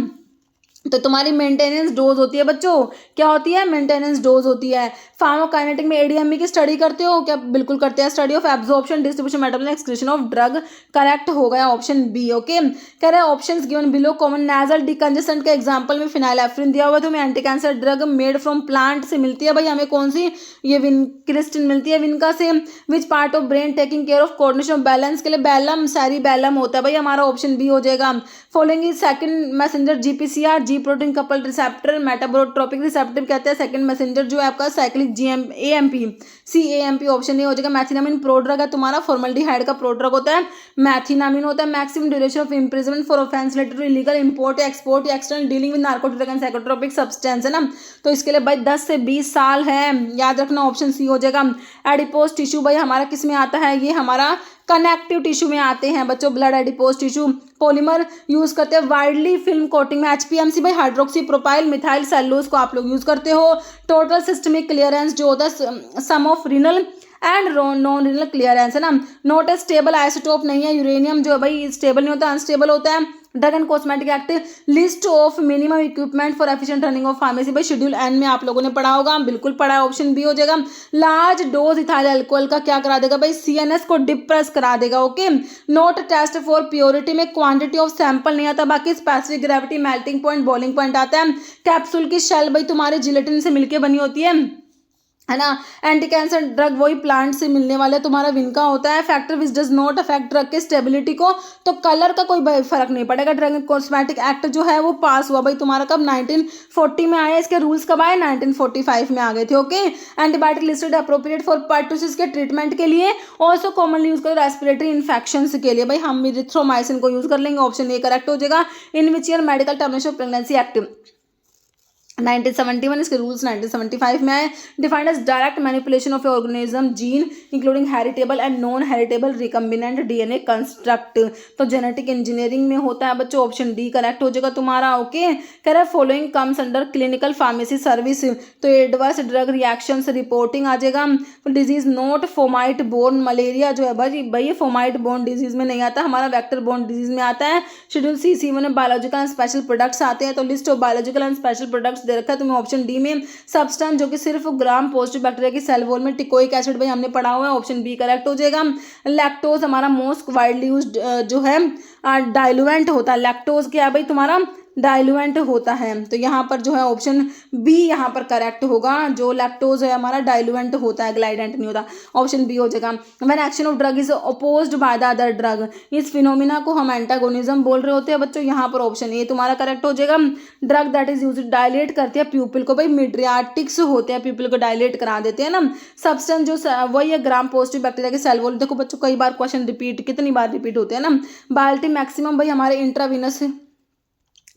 तो तुम्हारी मेंटेनेंस डोज होती है बच्चों, क्या होती है, मेंटेनेंस डोज होती है। फार्माकोकाइनेटिक में एडीएमई की स्टडी करते हो क्या, बिल्कुल करते हैं। Study of absorption, distribution, metabolism, excretion of drug, correct हो गया ऑप्शन बी। ओके, कह रहे हैं options given below common nasal decongestant का एग्जांपल में फिनाइलेफ्रिन दिया हुआ है। तुम्हें anti cancer drug made from plant से मिलती है भाई, हमें कौन सी, ये विनक्रिस्टिन मिलती है विनका से। Which part of brain taking care of coordination of balance के लिए बैलम, सेरिबैलम होता है भाई, हमारा ऑप्शन बी हो जाएगा। Following is second messenger GPCR, G protein couple receptor, metabotropic receptor कहते हैं सेकंड मैसेंजर जो है आपका cyclic GM AMP, cAMP option A हो जाएगा। मैथिनामिन प्रोड्रग है तुम्हारा, फॉर्मल्डिहाइड का प्रोड्रग होता है, मैथिनामिन होता है। Maximum duration of imprisonment for offence related to illegal import export या external dealing with narcotic and psychotropic substance है ना, तो इसके लिए भाई 10 से 20 साल है, याद रखना ऑप्शन सी हो जाएगा। एडिपोज टिश्यू भाई हमारा किस में आता है, ये हमारा कनेक्टिव टिश्यू में आते हैं बच्चों, blood adipose tissue. Polymer use करते हैं वाइडली फिल्म कोटिंग में, एचपीएमसी भाई हाइड्रोक्सी प्रोपाइल मिथाइल सेलुलोज को आप लोग यूज करते हो। टोटल सिस्टमिक क्लियरेंस जो होता है sum of renal and non renal clearance है ना। नॉट ए स्टेबल आइसोटोप नहीं है, यूरेनियम जो है भाई स्टेबल नहीं होता, अनस्टेबल होता है। Drug and cosmetic act, list of minimum equipment for efficient running of pharmacy भाई शेड्यूल एन में आप लोगों ने पढ़ा होगा, बिल्कुल पढ़ा है, ऑप्शन बी हो जाएगा। लार्ज डोज इथाइल अल्कोहल का क्या करा देगा भाई, सीएनएस को डिप्रेस करा देगा। Okay, not test for purity में क्वांटिटी ऑफ सैंपल नहीं आता, बाकी specific gravity, melting point, boiling point आता है। कैप्सूल की शेल भाई तुम्हारे जिलेटिन से मिलकर बनी होती है ना। एंटी कैंसर ड्रग वही प्लांट से मिलने वाला तुम्हारा विनका होता है। Factor which does not affect drug के स्टेबिलिटी को, तो कलर का कोई फर्क नहीं पड़ेगा। ड्रग एंड कॉस्मेटिक एक्ट जो है वो पास हुआ भाई तुम्हारा कब, 1940 में आया, इसके रूल्स कब आए, 1945 में आ गए थे। Okay, antibiotic listed appropriate for pertussis के ट्रीटमेंट के लिए, ऑल्सो कॉमनली यूज करो रेस्पिरेटरी इन्फेक्शन के लिए भाई हम इरिथ्रोमाइसिन को यूज कर लेंगे, ऑप्शन ए करेक्ट हो जाएगा। In which year medical termination of pregnancy act 1971, इसके रूल्स 1975 में आए। Defined as direct manipulation of organism gene including heritable and non heritable recombinant DNA construct, तो जेनेटिक इंजीनियरिंग में होता है बच्चों, ऑप्शन डी करेक्ट हो जाएगा तुम्हारा। ओके, कह रहा है following comes under clinical pharmacy service, तो एडवर्स ड्रग रिएक्शंस रिपोर्टिंग आ जाएगा। Disease not fomite borne, malaria जो है भाई ये फोमाइट बोर्न डिजीज में नहीं आता, हमारा वेक्टर बोर्न डिजीज में आता है। शेड्यूल सी सी में बायोलॉजिकल एंड स्पेशल प्रोडक्ट्स आते हैं, तो list of biological and special products दे रखा है तुम्हें ऑप्शन डी में। सब्सटेंस जो कि सिर्फ ग्राम पॉजिटिव बैक्टीरिया की सेल वॉल में, टिकोइक एसिड भाई हमने पढ़ा हुआ है, ऑप्शन बी करेक्ट हो जाएगा। लैक्टोज हमारा मोस्ट वाइडली यूज्ड जो है डाइल्यूएंट होता है, लैक्टोज क्या है भाई तुम्हारा डाइल्यूएंट होता है, तो यहाँ पर जो है ऑप्शन बी यहाँ पर करेक्ट होगा, जो लैक्टोज है हमारा डाइल्यूएंट होता है, ग्लाइडेंट नहीं होता, ऑप्शन बी हो जाएगा। When action of drug is opposed by the other drug, इस फिनोमिना को हम एंटागोनिज्म बोल रहे होते हैं बच्चों, यहाँ पर ऑप्शन ए तुम्हारा करेक्ट हो जाएगा। Drug that is use dilate करती है प्यूपिल को भाई, मिड्रियाटिक्स होते हैं, प्यूपिल को डायलेट करा देते हैं ना। सब्सटेंस जो वही है ग्राम पॉजिटिव बैक्टीरिया के सेल वॉल, देखो बच्चों कई बार क्वेश्चन रिपीट, कितनी बार रिपीट होते हैं ना। बायोल्टी मैक्सिमम भाई हमारे इंट्राविनस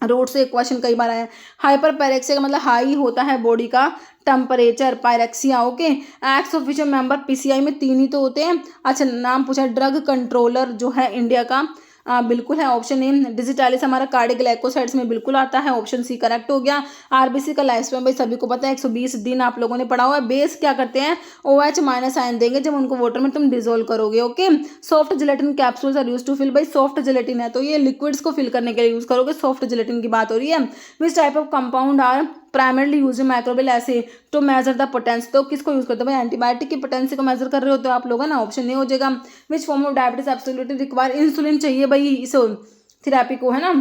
रोड से क्वेश्चन कई बार आया। हाइपर पैरेक्सिया का मतलब हाई होता है बॉडी का temperature, pyrexia. Okay, acts official member PCI में 3 ही तो होते हैं। अच्छा, नाम पूछा ड्रग कंट्रोलर जो है इंडिया का, बिल्कुल है ऑप्शन ए। डिजिटालिस हमारा कार्डियोग्लाइकोसाइड्स में बिल्कुल आता है, ऑप्शन सी करेक्ट हो गया। आरबीसी का लाइफ स्पैन भाई सभी को पता है 120 दिन, आप लोगों ने पढ़ा हुआ है। बेस क्या करते हैं, OH माइनस आयन देंगे जब उनको वाटर में तुम डिजोल्व करोगे। Okay, soft gelatin capsules are use to fill, भाई सॉफ्ट जिलेटिन है तो ये लिक्विड्स को फिल करने के लिए यूज करोगे, सॉफ्ट जिलेटिन की बात हो रही है। Which type of compound are primarily use microbial assay to measure the potency, तो किसको यूज करते हो भाई, एंटीबायोटिक की पोटेंसी को मेजर कर रहे होते हो आप लोग है ना, ऑप्शन ए हो जाएगा। Which form of diabetes absolutely require insulin चाहिए भाई इस थेरेपी को है ना,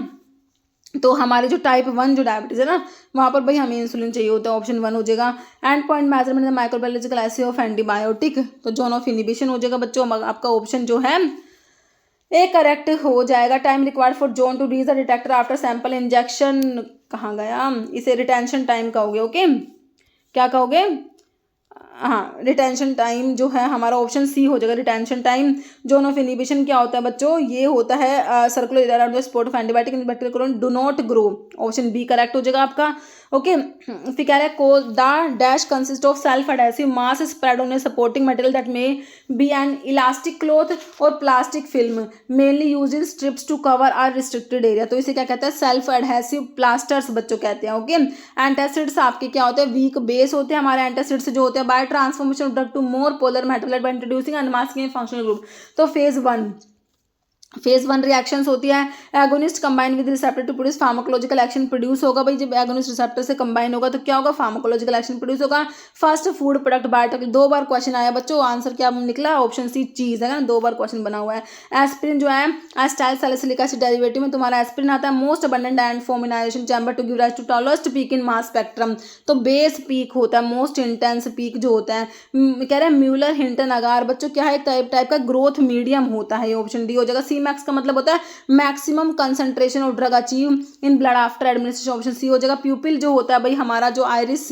तो हमारे जो टाइप 1 जो डायबिटीज है ना वहाँ पर भाई हमें इंसुलिन चाहिए होता है, ऑप्शन 1 हो जाएगा। And point measurement microbiological essay of antibiotic, तो जोन ऑफ इनिबिशन हो जाएगा बच्चों, आपका ऑप्शन जो है ए करेक्ट हो जाएगा। Time required for zone to reach the detector after sample injection, कहाँ गया, इसे रिटेंशन टाइम कहोगे। ओके, क्या कहोगे, हाँ रिटेंशन टाइम जो है हमारा ऑप्शन सी हो जाएगा, retention time. Zone of inhibition क्या होता है बच्चों, ये होता है circular around the spot of antibiotic in bacterial colony do not grow, option B correct हो जाएगा आपका। ओके, फिर कह रहा है को the dash consist of self adhesive mass spread on a supporting material that may be an elastic cloth और plastic film mainly use in strips to cover or restricted area. तो इसे क्या कहते हैं, सेल्फ एडहेसिव प्लास्टर्स बच्चों कहते हैं। Okay, antacids आपके क्या होते हैं, वीक बेस होते हैं हमारे एंटासिड्स जो होते हैं by transformation of drug to more polar material by introducing unmasking functional group. तो फेज वन रिएक्शंस होती है, agonist combine with receptor to produce pharmacological action produce होगा। भाई जब एगोनिस्ट रिसेप्टर से कंबाइन होगा तो क्या होगा, फार्माकोलॉजिकल एक्शन प्रोड्यूस होगा। फर्स्ट फूड प्रोडक्ट बायोटेक, 2 बार क्वेश्चन आया बच्चों, आंसर क्या निकला, ऑप्शन सी चीज है ना, 2 बार क्वेश्चन बना हुआ है। एस्पिरिन जो है एस्टाइल सैलिसिलिक एसिड डेरिवेटिव में तुम्हारा एस्पिरिन आता है, most abundant and form in ionisation chamber to give rise to tallest peak in mass spectrum. तो बेस पीक होता है, मोस्ट इंटेंस पीक जो होता है। कह रहे हैं म्यूलर हिंटन अगार बच्चों क्या है, टाइप का ग्रोथ मीडियम होता है, ये ऑप्शन डी हो जाएगा। सी मैक्स का मतलब होता है maximum concentration of drug achieve in blood after administration, option C हो जाएगा। प्यूपिल जो होता है भाई हमारा जो आइरिस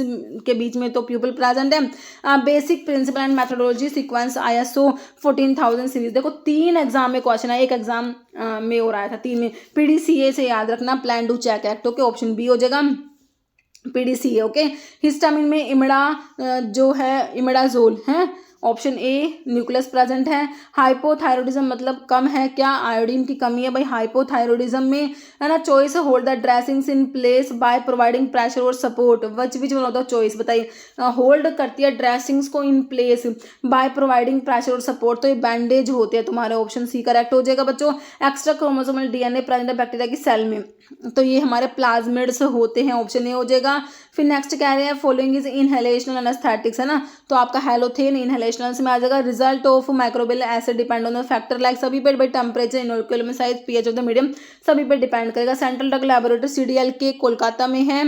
के बीच में तो प्यूपिल प्रेजेंट है। Basic principle and methodology sequence ISO 14000 series. देखो 3 एग्जाम में क्वेश्चन है, एक एग्जाम में हो रहा था, 3 में। PDCA से याद रखना, plan do check act. Okay, option B हो जाएगा PDCA। ओके, हिस्टामिन में इमिडा जो है इमिडाजोल है, ऑप्शन ए न्यूक्लियस प्रेजेंट है। हाइपोथायरॉइडिज्म मतलब कम है, क्या आयोडीन की कमी है भाई हाइपोथायरॉइडिज्म में, है ना। Choice hold the dressings in place by providing pressure और support, which one of the choice बताइए। होल्ड करती है ड्रेसिंग्स को in place by providing pressure और सपोर्ट, तो ये बैंडेज होते हैं तुम्हारे, ऑप्शन सी करेक्ट हो जाएगा बच्चों। एक्स्ट्रा क्रोमोसोमल DNA प्रेजेंट है बैक्टीरिया की सेल में, तो ये हमारे प्लाज्मिड्स होते हैं, ऑप्शन ए हो जाएगा। फिर नेक्स्ट कह रहे हैं फॉलोइंग इज इनहेलेशनल एनेस्थेटिक्स, है ना, तो आपका हेलोथेन इनहेलेशनल में आ जाएगा। Result of microbial acid depend on the factor like सभी पे भाई temperature, inoculum size, pH of the medium सभी पे डिपेंड करेगा। Central drug laboratory CDLK Kolkata में है,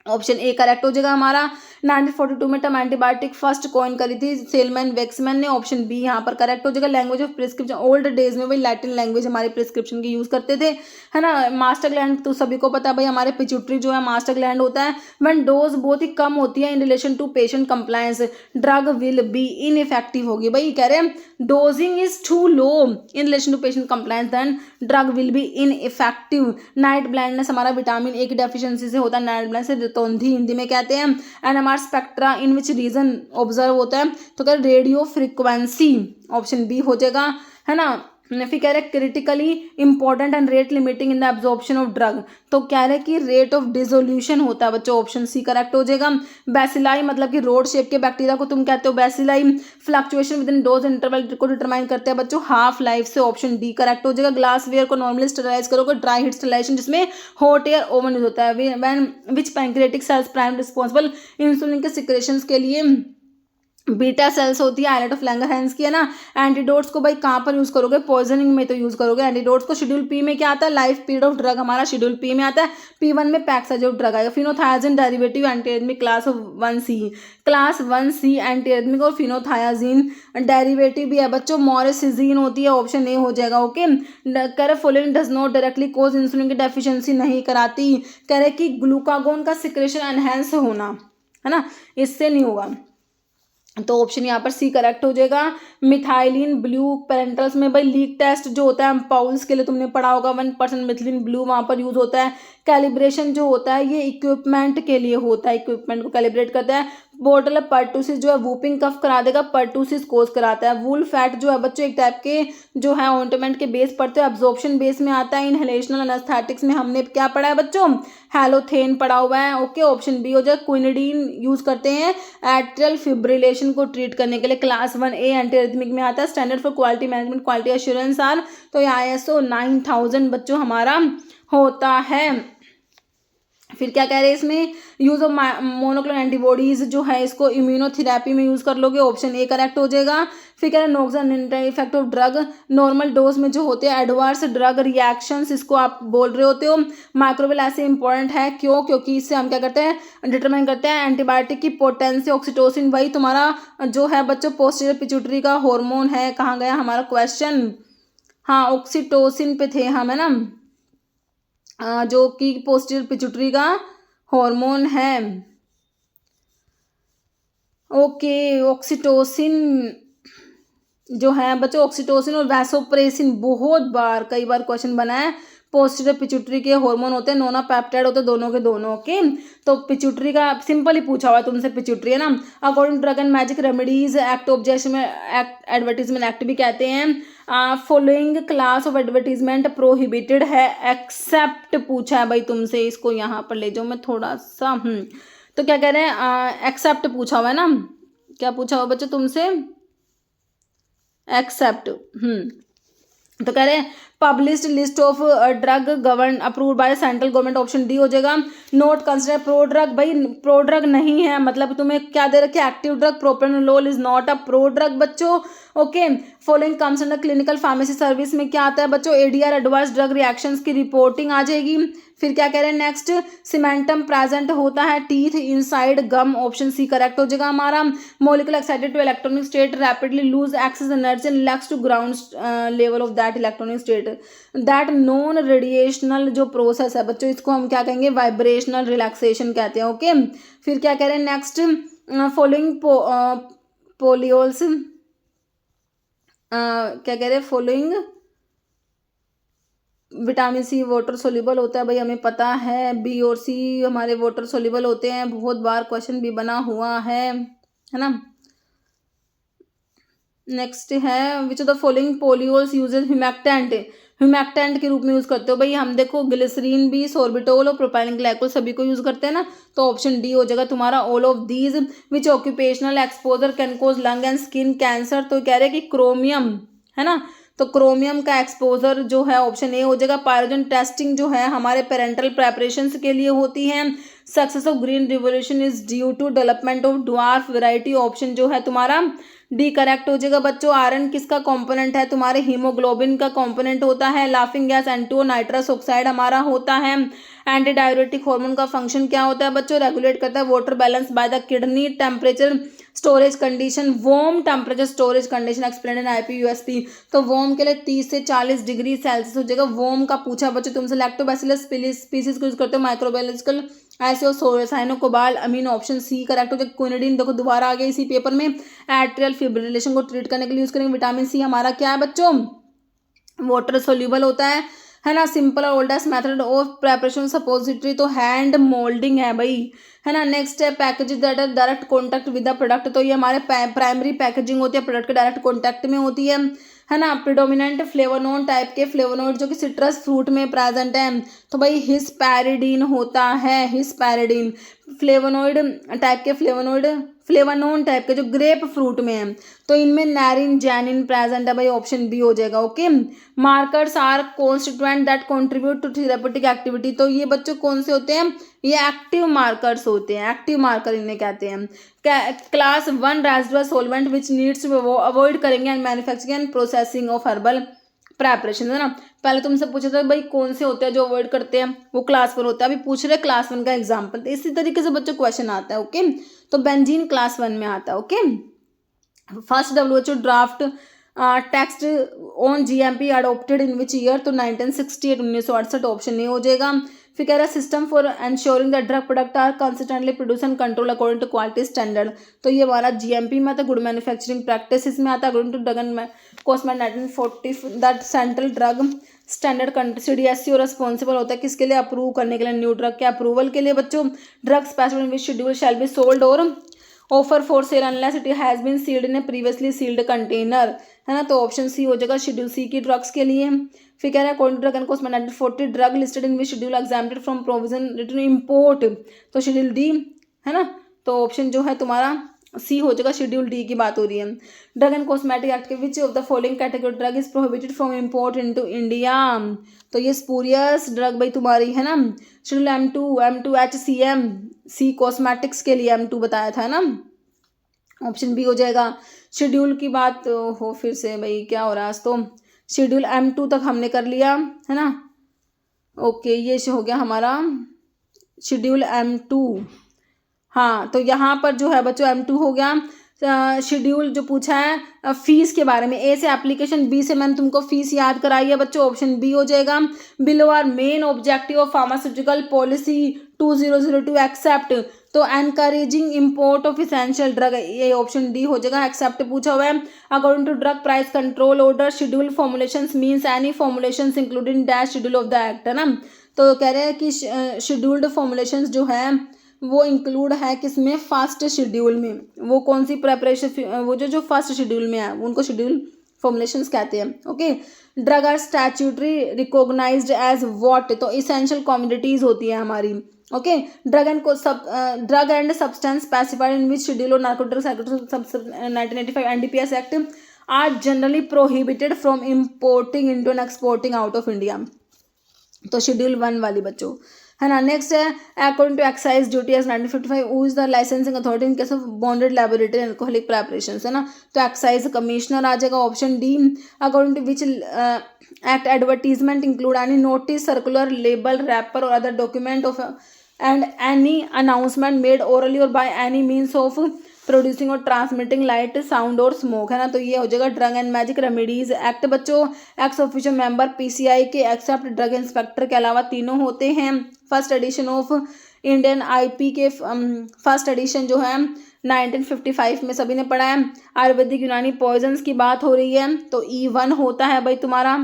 ऑप्शन ए करेक्ट हो जाएगा हमारा। 1942 में टर्म एंटीबायोटिक फर्स्ट कॉइन करी थी सेलमैन वेक्समैन ने, ऑप्शन बी यहाँ पर करेक्ट हो जाएगा। Language of prescription, old days में भाई लैटिन लैंग्वेज हमारे प्रिस्क्रिप्शन की यूज करते थे, है ना। मास्टर ग्लैंड तो सभी को पता है भाई, हमारे पिट्यूटरी जो है मास्टर ग्लैंड होता है। व्हेन डोज बहुत ही कम होती है in relation to patient compliance drug will be ineffective होगी। भाई कह रहे हैं dosing is too low in relation to patient compliance than drug will be ineffective. Night blindness हमारा विटामिन ए की डेफिशिएंसी से होता है, नाइट ब्लाइंडनेस रितौंधी हिंदी में कहते हैं। NMR spectra in which region observe होता है, तो कह रेडियो फ्रीक्वेंसी, ऑप्शन बी हो जाएगा, है ना। फिर कह रहे critically important and rate limiting in the absorption of drug, तो कह रहे कि रेट ऑफ डिसोल्यूशन होता है बच्चों, ऑप्शन सी करेक्ट हो जाएगा। बैसिलाई मतलब कि रोड शेप के बैक्टीरिया को तुम कहते हो bacilli. Fluctuation within dose interval को डिटरमाइन करते हैं बच्चों हाफ लाइफ से, ऑप्शन डी करेक्ट हो जाएगा। ग्लास वेयर को नॉर्मली स्टरलाइज करोगे, ड्राई हीट स्टरलाइजेशन जिसमें हॉट एयर ओवन यूज होता है। When which pancreatic cells prime responsible insulin के सिक्रेशंस के लिए, बीटा सेल्स होती है आइलेट ऑफ लैंगरहैंस की, है ना। एंटीडोट्स को भाई कहाँ पर यूज करोगे, पॉइजनिंग में तो यूज करोगे एंटीडोट्स को। शेड्यूल पी में क्या आता है, लाइफ पीरियड ऑफ ड्रग हमारा शेड्यूल पी में आता है। P1 में पैक्साइड ऑफ ड्रग आएगा। Phenothiazine derivative antiarrhythmic class 1C, class 1C antiarrhythmic, और फिनोथायाजिन डेरिवेटिव भी है बच्चों मोरेसिजीन होती है, ऑप्शन ए हो जाएगा। ओके, कह following does not directly cause insulin की डेफिशिएंसी नहीं कराती, कह रहे कि ग्लूकागोन का सिक्रेशन एनहेंस होना, है ना, इससे नहीं होगा, तो ऑप्शन यहाँ पर सी करेक्ट हो जाएगा। मिथाइलिन ब्लू पेरेंटल्स में भाई लीक टेस्ट जो होता है पाउल्स के लिए तुमने पढ़ा होगा, 1% मिथिलिन ब्लू वहाँ पर यूज होता है। कैलिब्रेशन जो होता है ये इक्विपमेंट के लिए होता है, इक्विपमेंट को कैलिब्रेट करता है। बोटल पर्टूसिस जो है वूपिंग कफ करा देगा, पर्टूसिस कोज कराता है। वूल फैट जो है बच्चों एक टाइप के जो है ऑइंटमेंट के बेस पड़ते हैं, एब्जॉर्प्शन बेस में आता है। इनहेलेशनल एनेस्थेटिक्स में हमने क्या पढ़ा है बच्चों, हेलोथेन पढ़ा हुआ है। ओके, ऑप्शन बी हो जाए। क्विनिडीन यूज करते हैं एट्रियल फिब्रिलेशन को ट्रीट करने के लिए, क्लास 1A एंटीरिथमिक में आता है। Standard for quality management quality assurance are, तो ये ISO 9000 बच्चों हमारा होता है। फिर क्या कह रहे हैं इसमें, यूज ऑफ मोनोक्लोनल एंटीबॉडीज जो है इसको इम्यूनोथेरेपी में यूज कर लोगे, ऑप्शन ए करेक्ट हो जाएगा। फिर कह रहे हैं noxious effect of drug normal dose में जो होते हैं एडवर्स ड्रग रिएक्शंस, इसको आप बोल रहे होते हो। माइक्रोबियल ऐसे इंपॉर्टेंट है क्यों, क्योंकि इससे हम क्या करते हैं डिटरमाइन करते हैं एंटीबायोटिक की पोटेंसी। ऑक्सीटोसिन वही तुम्हारा जो है बच्चों पोस्टीरियर पिट्यूटरी का हार्मोन है, कहाँ गया हमारा क्वेश्चन, हाँ ऑक्सीटोसिन पे थे हम, है ना, जो कि पोस्टीरियर पिट्यूटरी का हार्मोन है। ओके, ऑक्सीटोसिन जो है बच्चों, ऑक्सीटोसिन और वैसोप्रेसिन बहुत बार कई बार क्वेश्चन बना है। पोस्टीरियर पिट्यूटरी के हार्मोन होते हैं, नोना पेप्टाइड होते हैं, दोनों के दोनों। ओके, तो पिट्यूटरी का सिंपल ही पूछा हुआ है तुमसे, पिट्यूटरी है ना। According to drug and magic remedies act objection में एक्ट एडवर्टीजमेंट एक्ट भी कहते हैं। Following class of advertisement prohibited है एक्सेप्ट पूछा है भाई तुमसे, इसको यहाँ पर ले जाओ मैं थोड़ा सा। तो क्या कह रहे हैं, एक्सेप्ट पूछा हुआ है ना, क्या पूछा हुआ बच्चों तुमसे, एक्सेप्ट। तो कह रहे हैं published list of drug govern approved by central government, option D हो जाएगा। नोट कंसिडर प्रो ड्रग, भाई प्रो ड्रग नहीं है, मतलब तुम्हें क्या दे रखे, active drug propranolol is not a prodrug बच्चों। Okay, following comes under clinical pharmacy service में क्या आता है बच्चों, एडीआर एडवर्स ड्रग रिएक्शंस की रिपोर्टिंग आ जाएगी। फिर क्या कह रहे हैं नेक्स्ट, सीमेंटम प्रेजेंट होता है teeth inside gum, option C correct हो जाएगा हमारा। Molecular excited to electronic state rapidly lose excess energy and lax to ground level of that electronic state, that non radiational जो प्रोसेस है बच्चों, इसको हम क्या कहेंगे, वाइब्रेशनल रिलैक्सेशन कहते हैं। ओके, फिर क्या कह रहे हैं नेक्स्ट, फॉलोइंग पोलियोल्स, क्या कह रहे हैं, following vitamin C water soluble होता है, भाई हमें पता है, बी और सी हमारे वाटर सोल्यूबल होते हैं, बहुत बार क्वेश्चन भी बना हुआ है ना। नेक्स्ट है which of the following polyols uses humectant, humectant के रूप में यूज करते हो भाई हम, देखो ग्लिसरीन भी, सोर्बिटोल और प्रोपाइलिन ग्लाइकोल सभी को यूज करते हैं ना, तो ऑप्शन डी हो जाएगा तुम्हारा all of these. Which occupational exposure can cause lung and skin cancer, तो कह रहे हैं कि क्रोमियम है ना, तो क्रोमियम का एक्सपोजर जो है ऑप्शन ए हो जाएगा। पायरोजन टेस्टिंग जो है हमारे पेरेंटल प्रेपरेशंस के लिए होती है। Success of green revolution is due to development of dwarf variety, option जो है तुम्हारा डी करेक्ट हो जाएगा बच्चों। आयरन किसका कंपोनेंट है, तुम्हारे हीमोग्लोबिन का कंपोनेंट होता है। Laughing gas N2O nitrous oxide हमारा होता है। एंटी डाययूरेटिक हार्मोन का फंक्शन क्या होता है बच्चों, रेगुलेट करता है water balance by the kidney. Temperature storage condition, warm temperature storage condition explain in IPUSP, तो वॉर्म के लिए 30 से 40 डिग्री सेल्सियस हो जाएगा। वॉर्म का पूछा बच्चों तुमसे, लैक्टोबैसिलस स्पीसीज को यूज करते हो, माइक्रोबायोलॉजिकल ऐसे साइनो कोबाल अमीन, ऑप्शन सी करेक्ट हो जाएगा। क्विनिडीन देखो दोबारा आ गया इसी पेपर में, एट्रियल फिब्रिलेशन को ट्रीट करने के लिए यूज करेंगे। विटामिन सी हमारा क्या है बच्चों, वाटर सोल्यूबल होता है ना। सिंपल और oldest method of preparation suppository, तो हैंड मोल्डिंग है भाई, है ना। नेक्स्ट है package that are direct contact with the product, तो ये हमारे प्राइमरी पैकेजिंग होती है, प्रोडक्ट के डायरेक्ट कॉन्टैक्ट में होती है ना। प्रिडोमिनेंट फ्लेवोनोड टाइप के फ्लेवोनोड जो कि सिट्रस फ्रूट में प्रेजेंट है, तो भाई हिस्पैरिडीन होता है, हिस्पैरिडीन। फ्लेवोनोइड टाइप के फ्लेवोनोन टाइप के जो ग्रेप फ्रूट में है, तो इनमें नैरिन जैनिन प्रेजेंट है भाई, ऑप्शन बी हो जाएगा। Okay, markers are constituent that contribute to therapeutic activity, तो ये बच्चों कौन से होते हैं, ये एक्टिव मार्कर्स होते हैं, एक्टिव मार्कर इन्हें कहते हैं। Class 1 residual solvent which needs to avoid करेंगे and manufacturing and processing of herbal preparation, है ना। पहले तुमसे पूछा था भाई कौन से होते हैं जो अवॉइड करते हैं, वो क्लास 1 होता है। अभी पूछ रहे क्लास 1 का एग्जाम्पल, तो इसी तरीके से बच्चों क्वेश्चन आता है। ओके, तो बेंजीन क्लास 1 में आता है। Okay, first WHO draft text on GMP adopted in which year, तो 1968 1968, ऑप्शन ए हो जाएगा। फिर कह रहा है system for ensuring the drug product are consistently produce and control according to quality standard, तो ये हमारा GMP में आता है, गुड मैन्युफैक्चरिंग प्रैक्टिस में आता है। According to drug and cosmetic 1940 that central drug standard CDSCO responsible होता है किसके लिए, अप्रूव करने के लिए, न्यू ड्रग के अप्रूवल के लिए बच्चों। Drug specific which schedule shall be sold और offer for sale unless it has been sealed in a previously sealed container, है ना, तो ऑप्शन सी हो जाएगा शेड्यूल सी की ड्रग्स के लिए। फिर कह रहा है according to drug and cosmetic 1940 drug listed in which schedule exempted from provision return import, तो शेड्यूल डी, है ना, तो ऑप्शन जो है तुम्हारा सी हो जाएगा, शेड्यूल डी की बात हो रही है। ड्रग एंड कॉस्मेटिक एक्ट के विच of the following category drug is prohibited from import into India, तो ये स्पूरियस ड्रग भाई तुम्हारी, है ना। शेड्यूल M2HCM, सी कॉस्मेटिक्स के लिए M2 बताया था ना, ऑप्शन बी हो जाएगा। शेड्यूल की बात हो फिर से भाई, क्या हो रहा है आज तो, शेड्यूल M2 तक हमने कर लिया, है ना। ओके, ये हो गया हमारा शेड्यूल M2, हाँ, तो यहाँ पर जो है बच्चों M2 हो गया। शेड्यूल जो पूछा है फीस के बारे में, ए से एप्लीकेशन, बी से मैंने तुमको फीस याद कराई है बच्चों, ऑप्शन बी हो जाएगा। Below are main objective of pharmaceutical policy 2002 except, तो encouraging import of essential drug, ये ऑप्शन डी हो जाएगा, एक्सेप्ट पूछा हुआ है। According to drug price control order schedule formulations means any formulations including dash schedule of the act, है ना। तो कह रहे हैं कि शेड्यूल्ड फॉर्मुलेशंस जो है वो इंक्लूड है किसमें, फर्स्ट शेड्यूल में। वो कौन सी प्रेपरेशन, वो जो फर्स्ट शेड्यूल में है उनको शेड्यूल फॉर्मुलेशंस कहते हैं। Okay, drug are statutory recognised as what, तो इसेंशियल कमोडिटीज होती है हमारी। Okay, drug and substance specified in which schedule और narcotics act 1985 NDPS act are generally prohibited from importing into and exporting out of India, तो schedule 1 वाली बच्चों, है ना। नेक्स्ट है according to excise duty as 1955 who is the licensing authority in case of bonded laboratory alcoholic preparations, है ना। तो excise commissioner आ जाएगा, option D. According to which act advertisement include any notice, circular, label, wrapper और other document of and any announcement made orally और by any means of producing और transmitting light, sound और smoke, है ना। तो ये हो जाएगा drug and magic remedies act बच्चों। एक्स ऑफिशियल मेंबर पीसीआई के एक्सेप्ट ड्रग इंस्पेक्टर के अलावा तीनों होते हैं। First edition of Indian IP के फर्स्ट एडिशन जो है 1955 में सभी ने पढ़ा है। आयुर्वेदिक यूनानी पॉइजन्स की बात हो रही है, तो E1 होता है भाई तुम्हारा।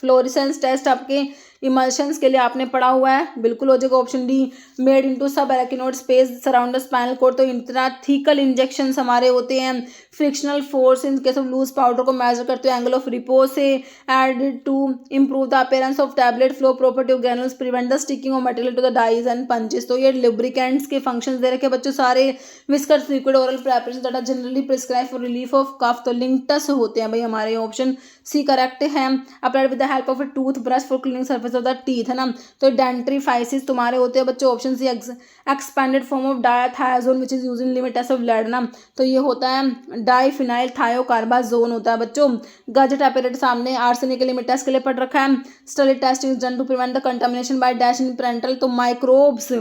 फ्लोरेसेंस टेस्ट आपके इमल्शंस के लिए आपने पढ़ा हुआ है, बिल्कुल हो जाएगा option D. Made into subarachnoid space surround spinal cord, तो इंट्राथीकल इंजेक्शंस हमारे होते हैं। Frictional force in case of loose powder को मेजर करते हैं एंगल ऑफ रिपोज से। Added to improve the appearance of tablet flow property of granules, prevent the sticking of material to the dies and punches. तो ये lubricants के functions दे रखे बच्चों सारे। Viscous liquid oral preparation that are generally prescribe for relief of cough, तो linctus होते हैं भाई हमारे, ऑप्शन सी करेक्ट है। Applied with the help of a toothbrush for cleaning surface of the teeth, है ना। तो डेंट्रीफाइसिस तुम्हारे होते हैं बच्चों, option C expanded form of dithizone which is used in limit test of blood, ना। तो ये होता है डाइफिनाइल थायोकार्बाजोन होता है बच्चों। गजेट अपैरेटस सामने आर्सेनिक लिमिटेस के लिए पढ़ रखा है। Study testing is done to prevent the contamination by dash in parenteral, तो माइक्रोब्स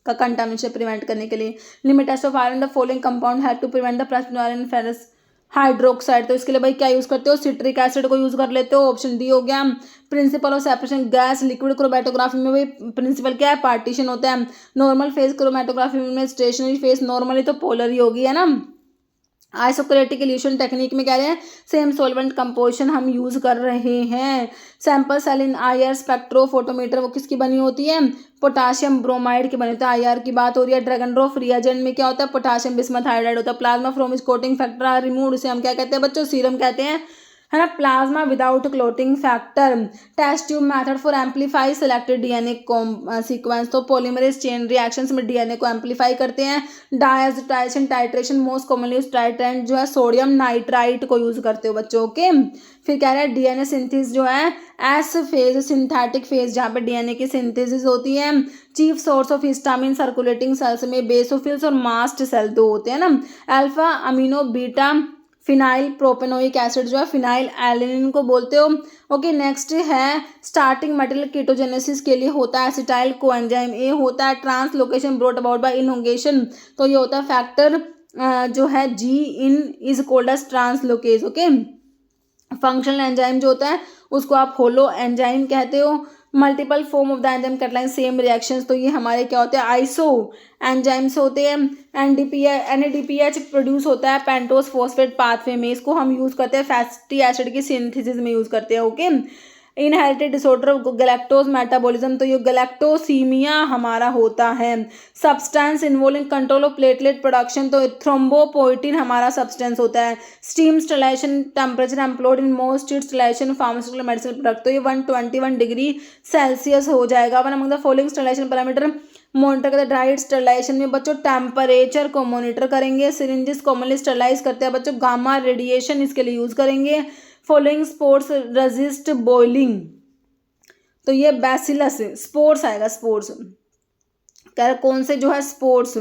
का कंटामिनेशन प्रिवेंट करने के लिए। Limit test of iron the following compound have to prevent the presence of iron ferrous hydroxide, तो इसके लिए भाई क्या यूज करते हो, सिट्रिक एसिड को यूज कर लेते हो, ऑप्शन डी हो गया। Principle of separation gas liquid chromatography में भाई प्रिंसिपल क्या है, पार्टीशन होता है। नॉर्मल फेज क्रोमेटोग्राफी में स्टेशनरी फेज नॉर्मली तो पोलर ही होगी, है ना। आइसोक्रेटिक इल्यूशन टेक्निक में कह रहे हैं सेम सॉल्वेंट कंपोजिशन हम यूज कर रहे हैं। Sample cell in IR spectrophotometer वो किसकी बनी होती है, पोटाशियम ब्रोमाइड की बनी होती है। आईआर की बात हो रही है। ड्रैगन ड्रॉप रिएजेंट में क्या होता है, पोटाशियम बिस्मथ हाइड्राइड होता है। Plasma from is clotting factor are removed, उसे हम क्या कहते हैं बच्चों, सीरम कहते हैं, है ना। Plasma without clotting factor. Test tube method for amplify selected DNA sequence, तो पॉलीमरेज चेन रिएक्शंस में डीएनए को एम्पलीफाई करते हैं। Diazotization titration most commonly used titrant जो है सोडियम नाइट्राइट को यूज करते हो बच्चों, ओके। फिर कह रहे हैं डीएनए सिंथेसिस जो है एस फेज सिंथेटिक फेज जहाँ पे डीएनए की सिंथेसिस होती है। Chief source of histamine circulating cells में बेसोफिल्स और मास्ट सेल दो होते हैं ना। Alpha amino beta phenyl propanoic acid जो है फिनाइल एलिनिन को बोलते हो, ओके। नेक्स्ट है स्टार्टिंग मटेरियल कीटोजेनेसिस के लिए होता है एसिटाइल कोएंजाइम ए होता है। ट्रांसलोकेशन ब्रोट अबाउट बाय इनोगेशन, तो ये होता है फैक्टर जो है G in is called as translocase, okay. Functional enzyme जो होता है उसको आप होलो एंजाइम कहते हो। Multiple form of the enzyme catalyse same reactions, तो ये हमारे क्या होते हैं, आइसो एंजाइम्स होते हैं। NADPH प्रोड्यूस होता है पेंटोस फॉस्फेट पाथवे में, इसको हम यूज करते हैं फैटी एसिड की सिंथेसिस में यूज करते हैं, okay. Inherited disorder of galactose metabolism, तो ये गैलेक्टोसीमिया हमारा होता है। Substance involving control of platelet production, तो थ्रोम्बोपोइटिन हमारा सब्सटेंस होता है। Steam sterilisation temperature employed in most sterilisation pharmaceutical medicine product, तो ये 121 डिग्री सेल्सियस हो जाएगा। One among the following sterilisation parameter monitor करते हैं ड्राइड स्टेलाइजेशन में बच्चों टेम्परेचर को मॉनिटर करेंगे। सिरिंजेस कॉमनली स्टेलाइज करते हैं बच्चों, गामा रेडिएशन इसके लिए यूज करेंगे। फॉलोइंग स्पोर्ट्स रेजिस्ट बॉइलिंग, तो ये बैसिलस स्पोर्ट्स आएगा, स्पोर्ट्स कह रहे कौन से जो है स्पोर्ट्स,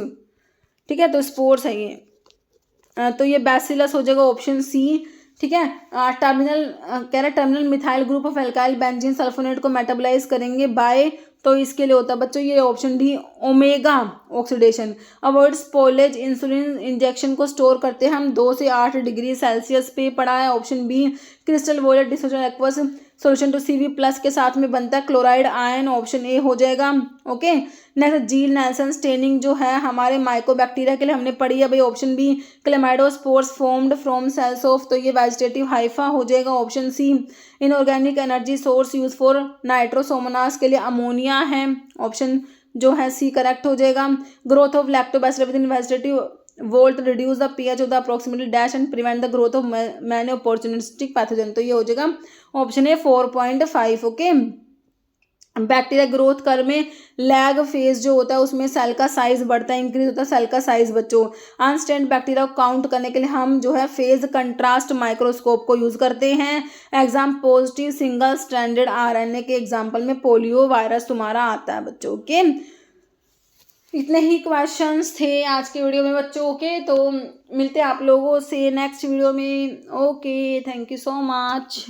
ठीक है, तो स्पोर्ट्स है ये, तो ये बैसिलस हो जाएगा ऑप्शन सी, ठीक है। टर्मिनल कह रहे terminal methyl group of alkyl benzene sulphonate को मेटाबोलाइज करेंगे बाय तो इसके लिए होता है बच्चों ये option D omega oxidation. Avoid spoilage, insulin injection को स्टोर करते हैं हम 2 से 8 डिग्री सेल्सियस पे पड़ा है, option B. Crystal violet dissociation aqueous solution to Cv plus के साथ में बनता है क्लोराइड आयन, ऑप्शन ए हो जाएगा। ओके, नेक्स्ट जील नेल्सन स्टेनिंग जो है हमारे माइकोबैक्टीरिया के लिए हमने पढ़ी है भाई, option B. Chlamydospores formed from cells of, तो ये वेजिटेटिव हाइफा हो जाएगा, option C. Inorganic energy source use for nitrosomonas के लिए अमोनिया है, ऑप्शन जो है सी करेक्ट हो जाएगा। Growth of lactobacillus with in vegetative volt reduce the pH of the approximately dash and prevent the growth of many opportunistic pathogen, तो ये हो जाएगा option A 4.5। Okay, bacteria growth कर में लैग फेज जो होता है उसमें सेल का साइज बढ़ता है, इंक्रीज होता है सेल का साइज बच्चों। अनस्टैंड बैक्टीरिया को काउंट करने के लिए हम जो है फेज कंट्रास्ट माइक्रोस्कोप को यूज करते हैं। Exam positive single stranded RNA के एग्जाम्पल में पोलियो वायरस तुम्हारा आता है बच्चों। ओके, इतने ही क्वेश्चंस थे आज के वीडियो में बच्चों। ओके, तो मिलते हैं आप लोगों से नेक्स्ट वीडियो में। Okay, thank you so much.